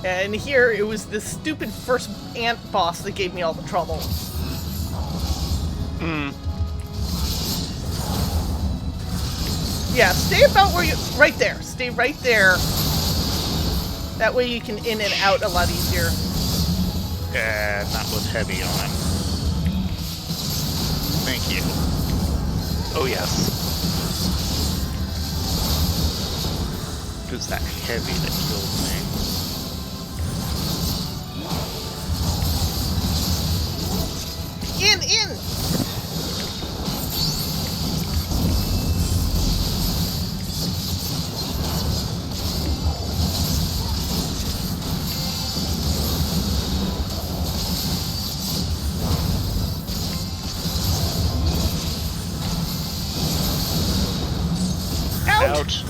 And here, it was this stupid first ant boss that gave me all the trouble. Yeah, stay about where you... Right there. Stay right there. That way you can in and out a lot easier. Not with heavy on. Thank you. Oh yes. It was that heavy that killed me. In! Out.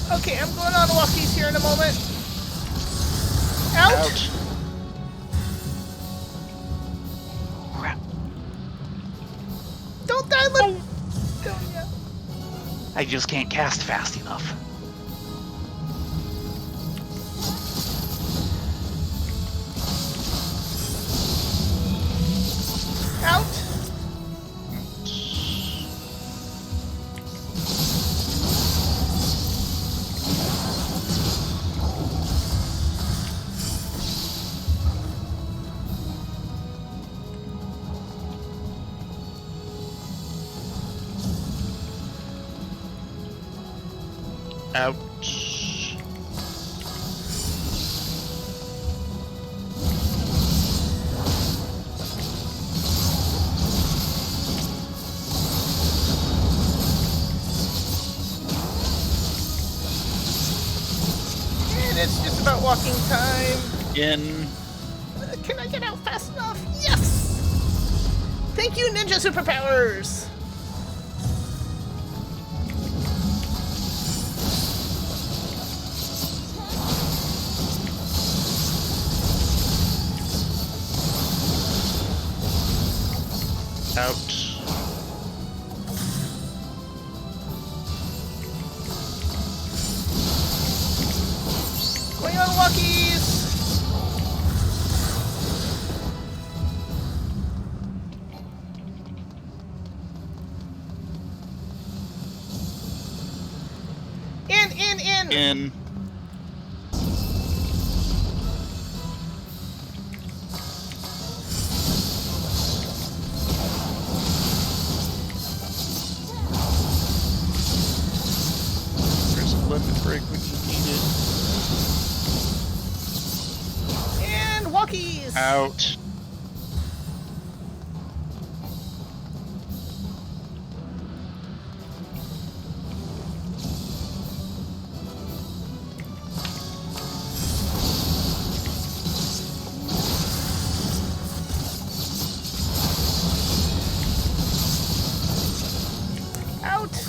Okay, I'm going on walkies here in a moment. Out! Crap. Don't die, little... Don't yet. I just can't cast fast enough. Out! Ouch. And it's just about walking time. In. Can I get out fast enough? Yes! Thank you, ninja superpowers! Out. Going on walkies! In! In. There's a limit break when you need it. And walkies! Out.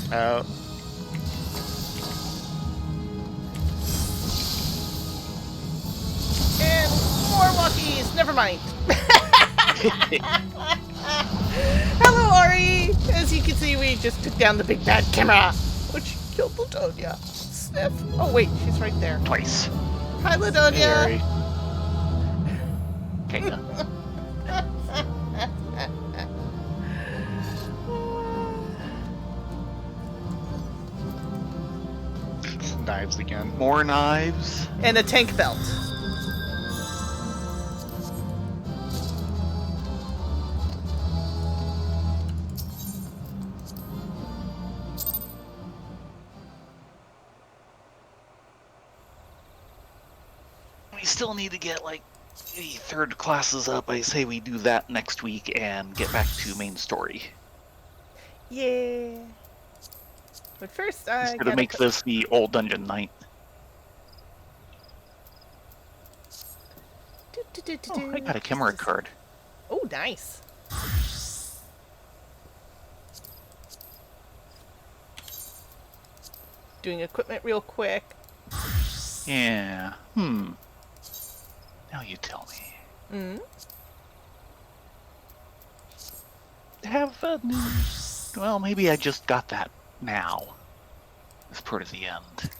Out. And more walkies! Never mind. Hello, Ari! As you can see, we just took down the big bad camera, which killed Ladonia. Sniff. Oh, wait, she's right there. Twice. Hi, Ladonia! Very. Kinda. Knives again. More knives. And a tank belt. We still need to get, like, the third classes up. I say we do that next week and get back to main story. Yeah. But first, I Instead of make this the old dungeon night. Oh, I got a camera card. Oh, nice. Doing equipment real quick. Yeah. Now you tell me. Have a new... Well, maybe I just got that now. As part of the end.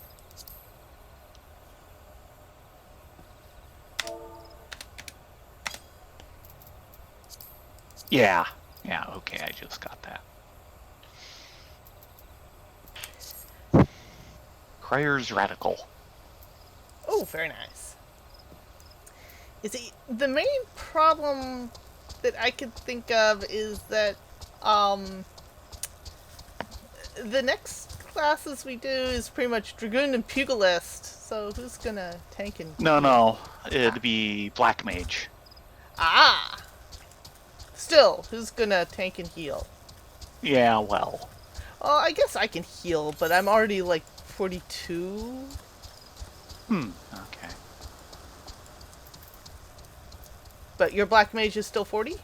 Yeah. Yeah, okay, I just got that. Crier's Radical. Oh, very nice. You see, the main problem that I could think of is that, the next classes we do is pretty much Dragoon and Pugilist, so who's gonna tank and... No, it'd be Black Mage. Ah! Still, who's gonna tank and heal? Yeah, well. Oh, I guess I can heal, but I'm already, like, 42? Okay. But your Black Mage is still 40?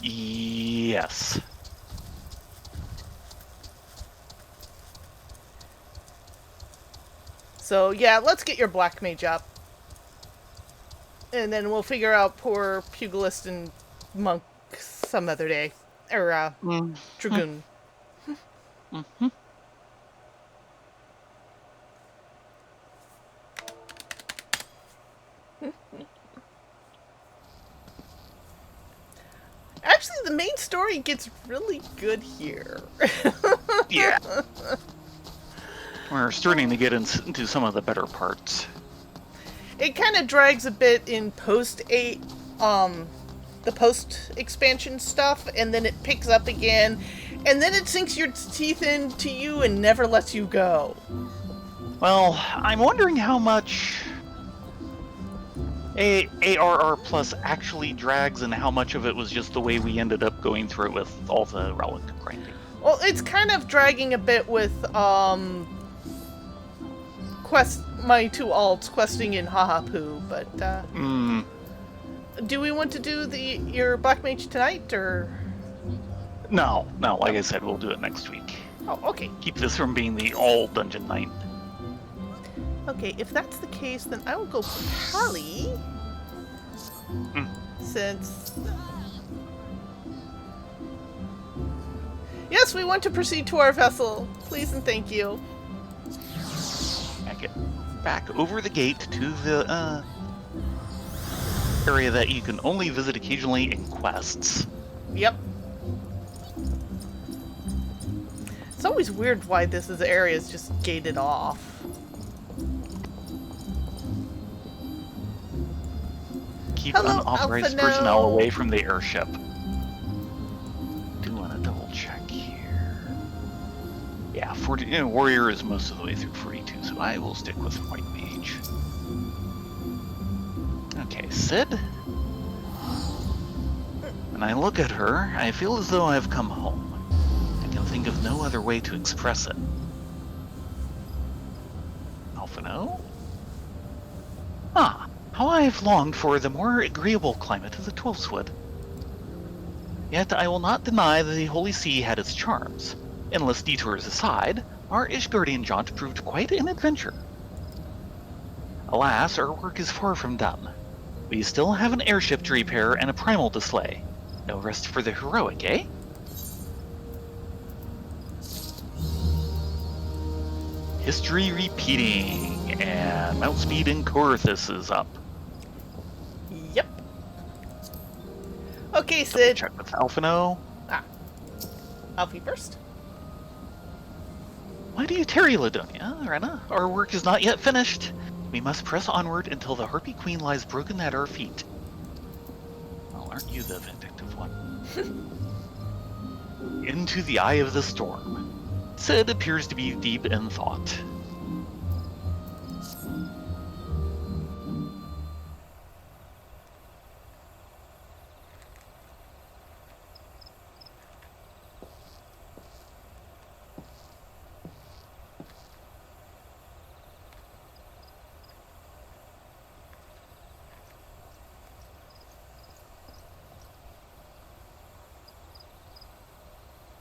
Yes. So, yeah, let's get your Black Mage up. And then we'll figure out poor Pugilist and Monk some other day. Or, Dragoon. Actually, the main story gets really good here. Yeah. We're starting to get into some of the better parts. It kind of drags a bit in post-8, the post-expansion stuff, and then it picks up again, and then it sinks your teeth into you and never lets you go. Well, I'm wondering how much ARR Plus actually drags and how much of it was just the way we ended up going through it with all the relic grinding. Well, it's kind of dragging a bit with my two alts questing in Hahapu, but do we want to do your Black Mage tonight, or? No, like I said, we'll do it next week. Oh, okay. Keep this from being the all dungeon night. Okay, if that's the case, then I will go Pally. Since... Yes, we want to proceed to our vessel. Please and thank you. Back over the gate to the area that you can only visit occasionally in quests. Yep. It's always weird why this area is just gated off. Keep Hello, unauthorized Alpha personnel No. away from the airship. Do want to double check here. Yeah, Warrior is most of the way through 42, so I will stick with White Mage. Okay, Sid. When I look at her, I feel as though I've come home. I can think of no other way to express it. Alphino? Ah, how I've longed for the more agreeable climate of the Twelveswood. Yet I will not deny that the Holy See had its charms. Endless detours aside, our Ishgardian jaunt proved quite an adventure. Alas, our work is far from done. We still have an airship to repair and a primal to slay. No rest for the heroic, eh? History repeating, and Mount Speed in Coerthus is up. Yep. Okay, Sid. Check with Alphino. Alfie first. Why do you tarry, Ladonia, Rena? Our work is not yet finished. We must press onward until the Harpy Queen lies broken at our feet. Well, aren't you the vindictive one? Into the eye of the storm. Sid appears to be deep in thought.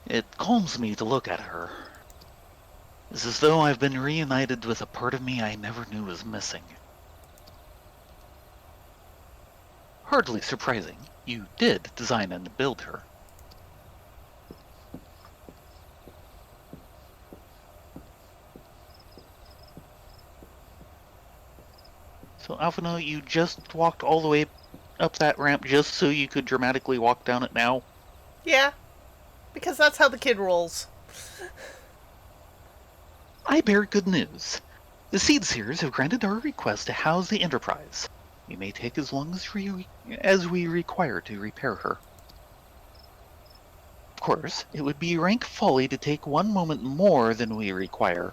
It calms me to look at her. It's as though I've been reunited with a part of me I never knew was missing. Hardly surprising, you did design and build her. So, Alphino, you just walked all the way up that ramp just so you could dramatically walk down it now? Yeah. Because that's how the kid rolls. I bear good news. The Seedseers have granted our request to house the Enterprise. We may take as long as we require to repair her. Of course, it would be rank folly to take one moment more than we require.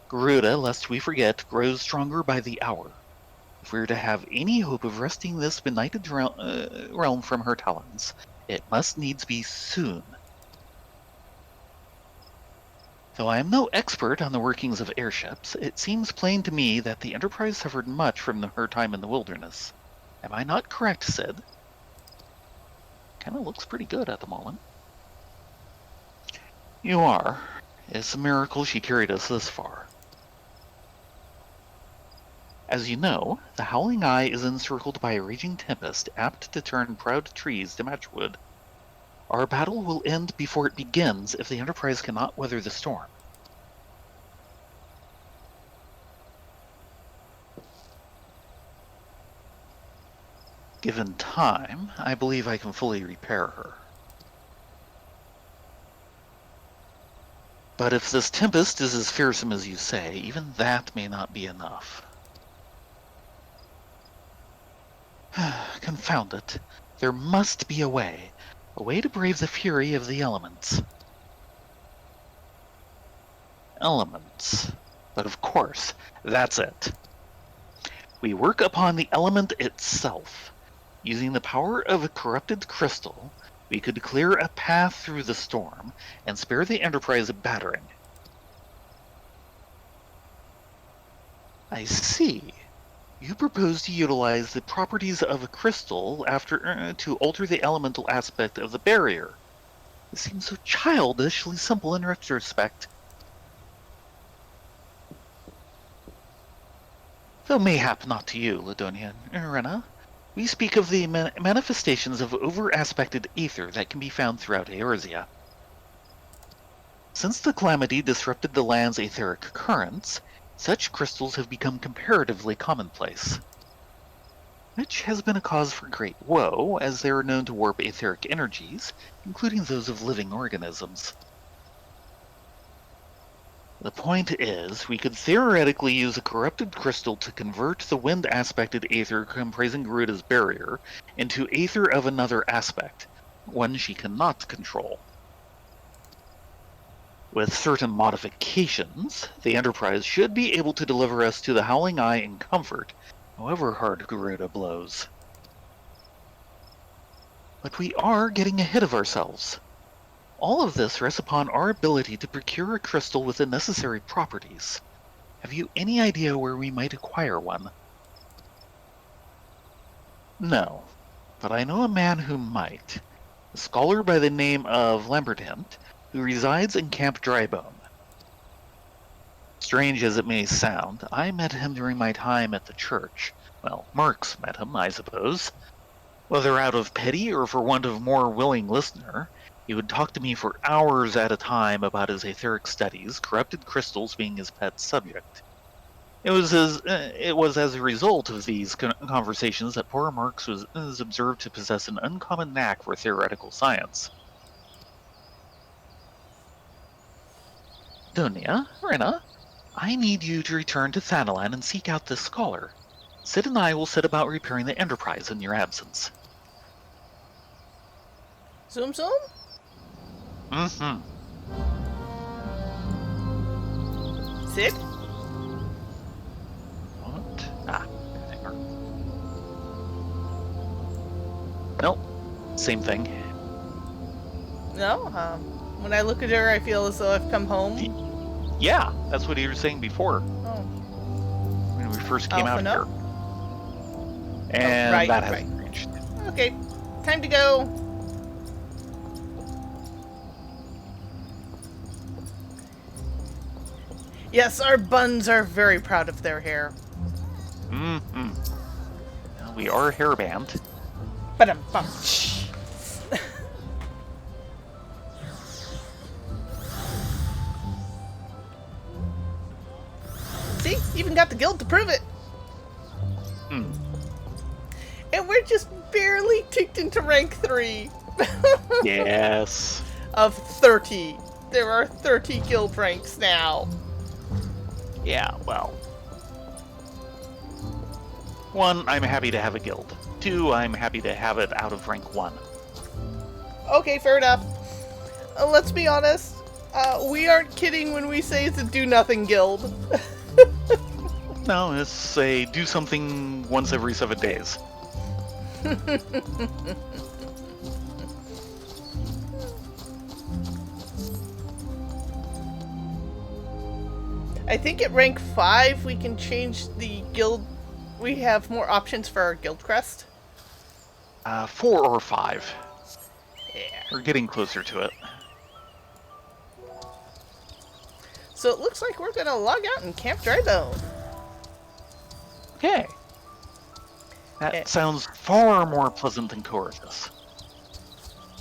Garuda, lest we forget, grows stronger by the hour. If we are to have any hope of wresting this benighted realm from her talons, it must needs be soon. Though I am no expert on the workings of airships, it seems plain to me that the Enterprise suffered much from her time in the wilderness. Am I not correct, Sid? Kinda looks pretty good at the moment. You are. It's a miracle she carried us this far. As you know, the Howling Eye is encircled by a raging tempest apt to turn proud trees to matchwood. Our battle will end before it begins if the Enterprise cannot weather the storm. Given time, I believe I can fully repair her. But if this tempest is as fearsome as you say, even that may not be enough. Confound it. There must be a way to brave the fury of the elements. Elements. But of course, that's it. We work upon the element itself. Using the power of a corrupted crystal, we could clear a path through the storm and spare the Enterprise a battering. I see. You propose to utilize the properties of a crystal to alter the elemental aspect of the barrier. It seems so childishly simple in retrospect. Though mayhap not to you, Ladonia and Rena. We speak of the manifestations of over-aspected ether that can be found throughout Eorzea. Since the calamity disrupted the land's etheric currents, such crystals have become comparatively commonplace. Which has been a cause for great woe, as they are known to warp etheric energies, including those of living organisms. The point is, we could theoretically use a corrupted crystal to convert the wind-aspected aether comprising Garuda's barrier into aether of another aspect, one she cannot control. With certain modifications, the Enterprise should be able to deliver us to the Howling Eye in comfort, however hard Garuda blows. But we are getting ahead of ourselves. All of this rests upon our ability to procure a crystal with the necessary properties. Have you any idea where we might acquire one? No, but I know a man who might. A scholar by the name of Lamberthint, who resides in Camp Drybone. Strange as it may sound, I met him during my time at the church. Well, Marx met him, I suppose. Whether out of pity or for want of more willing listener, he would talk to me for hours at a time about his etheric studies, corrupted crystals being his pet subject. It was as a result of these conversations that poor Marx was observed to possess an uncommon knack for theoretical science. Donia, Rena, I need you to return to Thanalan and seek out this scholar. Sid and I will set about repairing the Enterprise in your absence. Zoom zoom? Mm-hmm. Sid? What? Hang on. Nope. Same thing. No? When I look at her, I feel as though I've come home. Yeah, that's what you were saying before. Oh. When we first came Alpha out no? here. And right, that hasn't changed. Okay, time to go. Yes, our buns are very proud of their hair. Mm-hmm. Well, we are a hairband. Ba-dum-bum. See? Even got the guild to prove it. Hmm. And we're just barely ticked into rank 3. Yes. Of 30. There are 30 guild ranks now. Yeah, well. 1, I'm happy to have a guild. 2, I'm happy to have it out of rank 1. Okay, fair enough. Let's be honest. We aren't kidding when we say it's a do-nothing guild. No, it's a do something once every 7 days. I think at rank 5 we can change the guild. We have more options for our guild crest. 4 or 5. Yeah. We're getting closer to it. So it looks like we're gonna log out in Camp Drybone. Okay. That sounds far more pleasant than Corythus.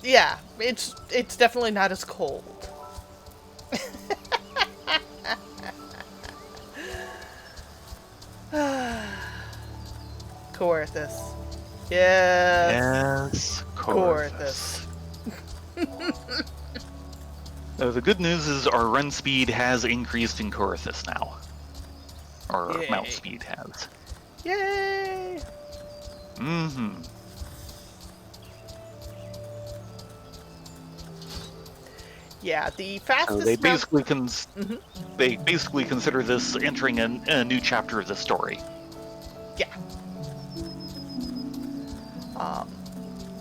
Yeah, it's definitely not as cold. Corythus. Yes. Corythus. The good news is our run speed has increased in Corythus now. Or Yay. mount speed has. Yay! Mm-hmm. Yeah, the So fastest they mount... basically Mhm. they basically consider this entering a new chapter of the story. Yeah.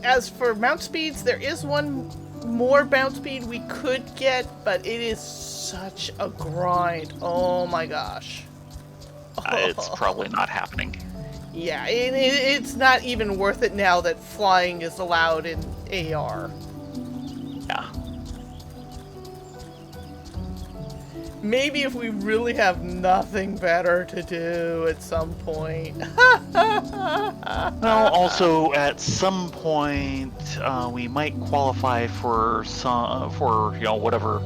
As for mount speeds, there is one more mount speed we could get, but it is such a grind. Oh my gosh. It's probably not happening. Yeah, it's not even worth it now that flying is allowed in AR. Yeah. Maybe if we really have nothing better to do at some point. Well, also at some point we might qualify for whatever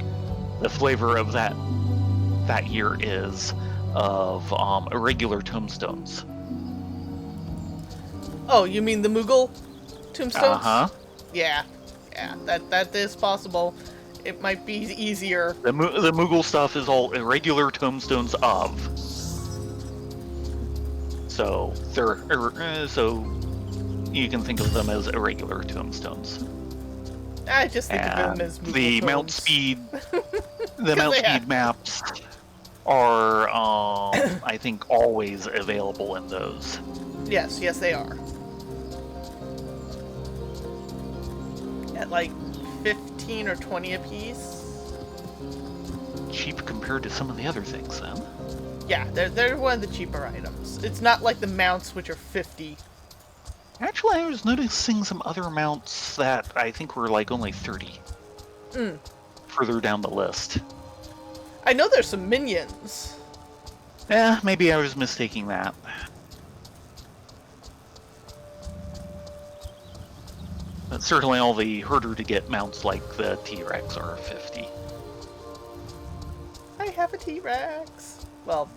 the flavor of that year is of irregular tombstones. Oh, you mean the Moogle tombstones? Uh-huh. Yeah, that is possible. It might be easier. The Moogle stuff is all irregular tombstones of. So so you can think of them as irregular tombstones. I just think of them as Moogle the tombs. mount speed maps are I think always available in those. Yes, they are. At like 15 or 20 apiece. Cheap compared to some of the other things, then. Yeah, they're one of the cheaper items. It's not like the mounts, which are 50. Actually, I was noticing some other mounts that I think were like only 30. Further down the list. I know there's some minions. Yeah, maybe I was mistaking that. But certainly all the harder to get mounts like the T-Rex are 50. I have a T-Rex. Well,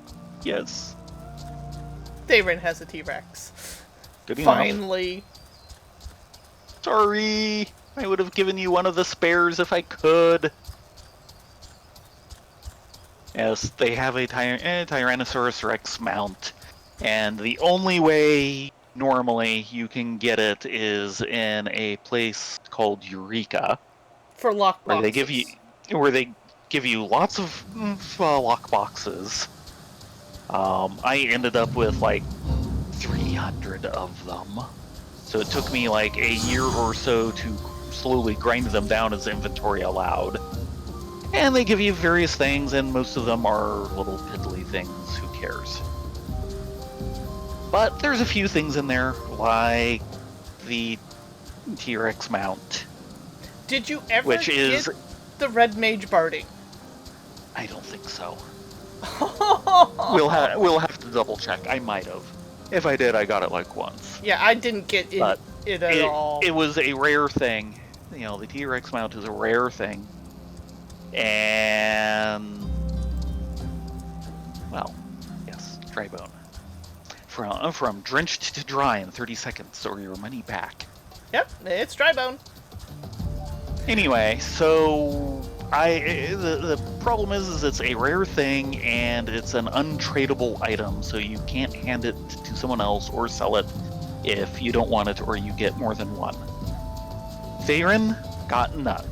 Yes. Darin has a T-Rex. Good enough. Finally. Sorry, I would have given you one of the spares if I could. Yes, they have a Tyrannosaurus Rex mount, and the only way normally you can get it is in a place called Eureka, For lock where boxes. they give you lots of lock boxes. I ended up with like 300 of them. So it took me like a year or so to slowly grind them down as inventory allowed. And they give you various things, and most of them are little piddly things, who cares. But there's a few things in there, like the T-Rex mount. Did you ever Which is... get the Red Mage Barding? I don't think so. We'll have to double check. I might have. If I did, I got it like once. Yeah, I didn't get it at all. It was a rare thing. You know, the T-Rex mount is a rare thing. And... well, yes, dry bone. From drenched to dry in 30 seconds, or your money back. Yep, it's dry bone. Anyway, so... the problem is it's a rare thing, and it's an untradeable item, so you can't hand it to someone else or sell it if you don't want it or you get more than one. Theron got none.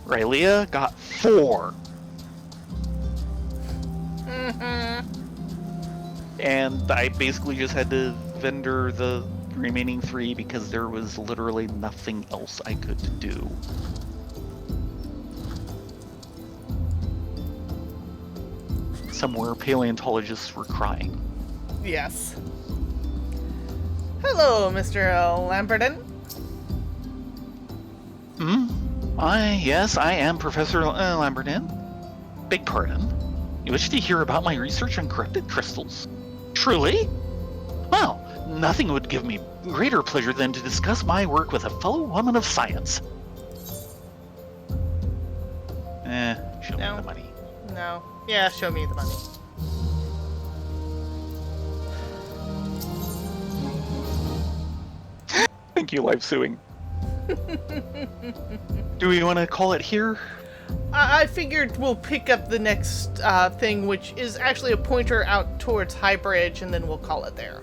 Rylea got 4. And I basically just had to vendor the remaining 3 because there was literally nothing else I could do. Somewhere paleontologists were crying. Yes. Hello, Mr. Lamberton. Yes, I am Professor Lamberton. Beg pardon. You wish to hear about my research on corrupted crystals? Truly? Well, nothing would give me greater pleasure than to discuss my work with a fellow woman of science. Show me the money. No. Yeah, show me the money. Thank you, live suing. Do we want to call it here? I figured we'll pick up the next thing, which is actually a pointer out towards High Bridge, and then we'll call it there.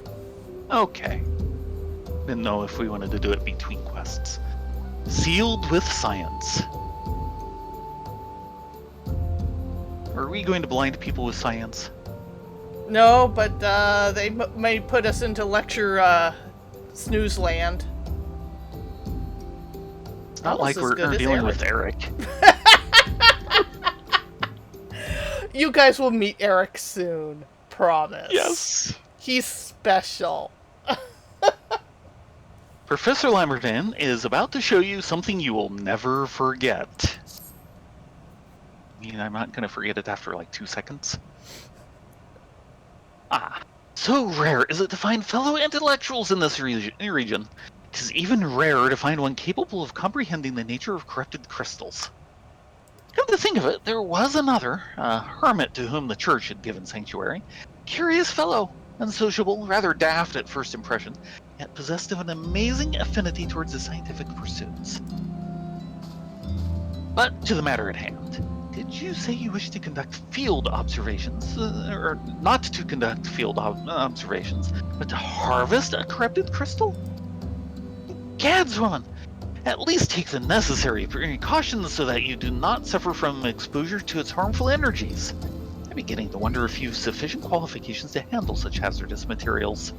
Okay. Didn't know if we wanted to do it between quests. Sealed with science. Are we going to blind people with science? No, but they may put us into lecture snooze land. It's not like Almost as we're good as dealing Eric. with Eric. You guys will meet Eric soon. Promise. Yes. He's special. Professor Lamberton is about to show you something you will never forget. I mean, I'm not going to forget it after like 2 seconds. So rare is it to find fellow intellectuals in this region. It is even rarer to find one capable of comprehending the nature of corrupted crystals. Come to think of it, there was another, a hermit to whom the church had given sanctuary. Curious fellow, unsociable, rather daft at first impression, yet possessed of an amazing affinity towards the scientific pursuits. But to the matter at hand. Did you say you wish to conduct field observations? Or not to conduct field observations, but to harvest a corrupted crystal? Gads, woman! At least take the necessary precautions so that you do not suffer from exposure to its harmful energies. I'm beginning to wonder if you've sufficient qualifications to handle such hazardous materials.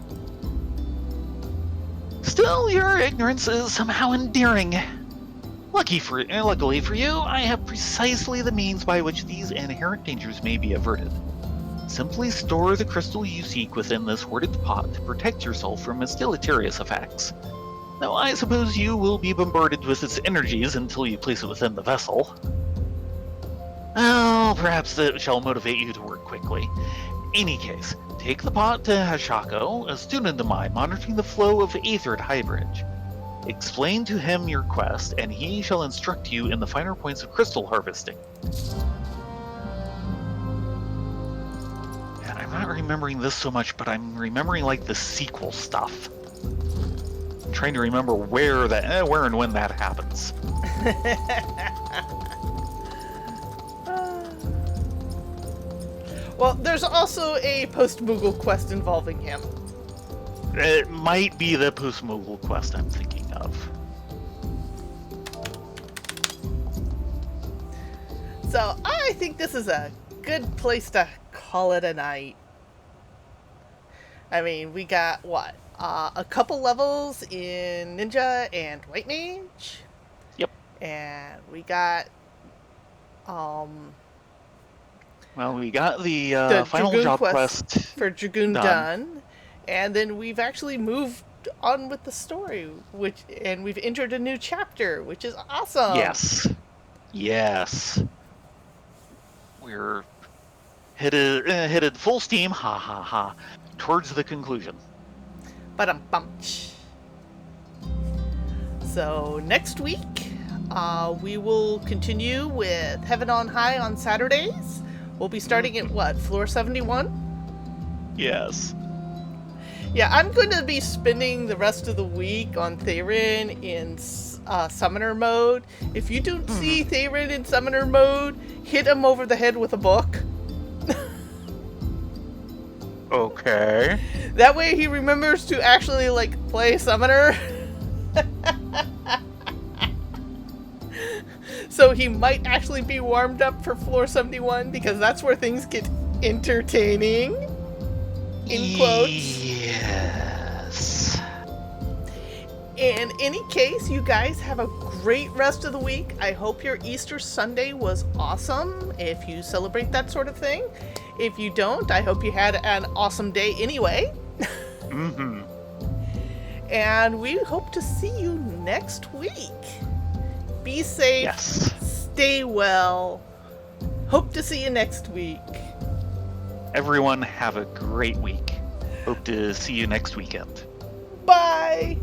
Still, your ignorance is somehow endearing. Luckily for you, I have precisely the means by which these inherent dangers may be averted. Simply store the crystal you seek within this hoarded pot to protect yourself from its deleterious effects. Now, I suppose you will be bombarded with its energies until you place it within the vessel. Well, perhaps that shall motivate you to work quickly. Any case, take the pot to Hashako, a student of mine monitoring the flow of aether at Highbridge. Explain to him your quest, and he shall instruct you in the finer points of crystal harvesting. And I'm not remembering this so much, but I'm remembering like the sequel stuff. I'm trying to remember where and when that happens. Well, there's also a post-Moogle quest involving him. It might be the post-Moogle quest I'm thinking of. So I think this is a good place to call it a night. I mean, we got, what? A couple levels in Ninja and White Mage. Yep. And we got, well, we got the final Dragoon job quest for Dragoon done. done. And then we've actually moved on with the story, and we've entered a new chapter, which is awesome. Yes. We're headed full steam, towards the conclusion. Ba-dum-bum. So next week, we will continue with Heaven on High on Saturdays. We'll be starting at what, floor 71? Yes. Yeah, I'm going to be spending the rest of the week on Theron in summoner mode. If you don't see Theron in summoner mode, hit him over the head with a book. Okay. That way he remembers to actually, like, play summoner. So he might actually be warmed up for floor 71, because that's where things get entertaining. In quotes. Yes. In any case, you guys have a great rest of the week. I hope your Easter Sunday was awesome, if you celebrate that sort of thing. If you don't, I hope you had an awesome day anyway. Mm-hmm. And we hope to see you next week. Be safe. Yes. Stay well. Hope to see you next week. Everyone have a great week. Hope to see you next weekend. Bye.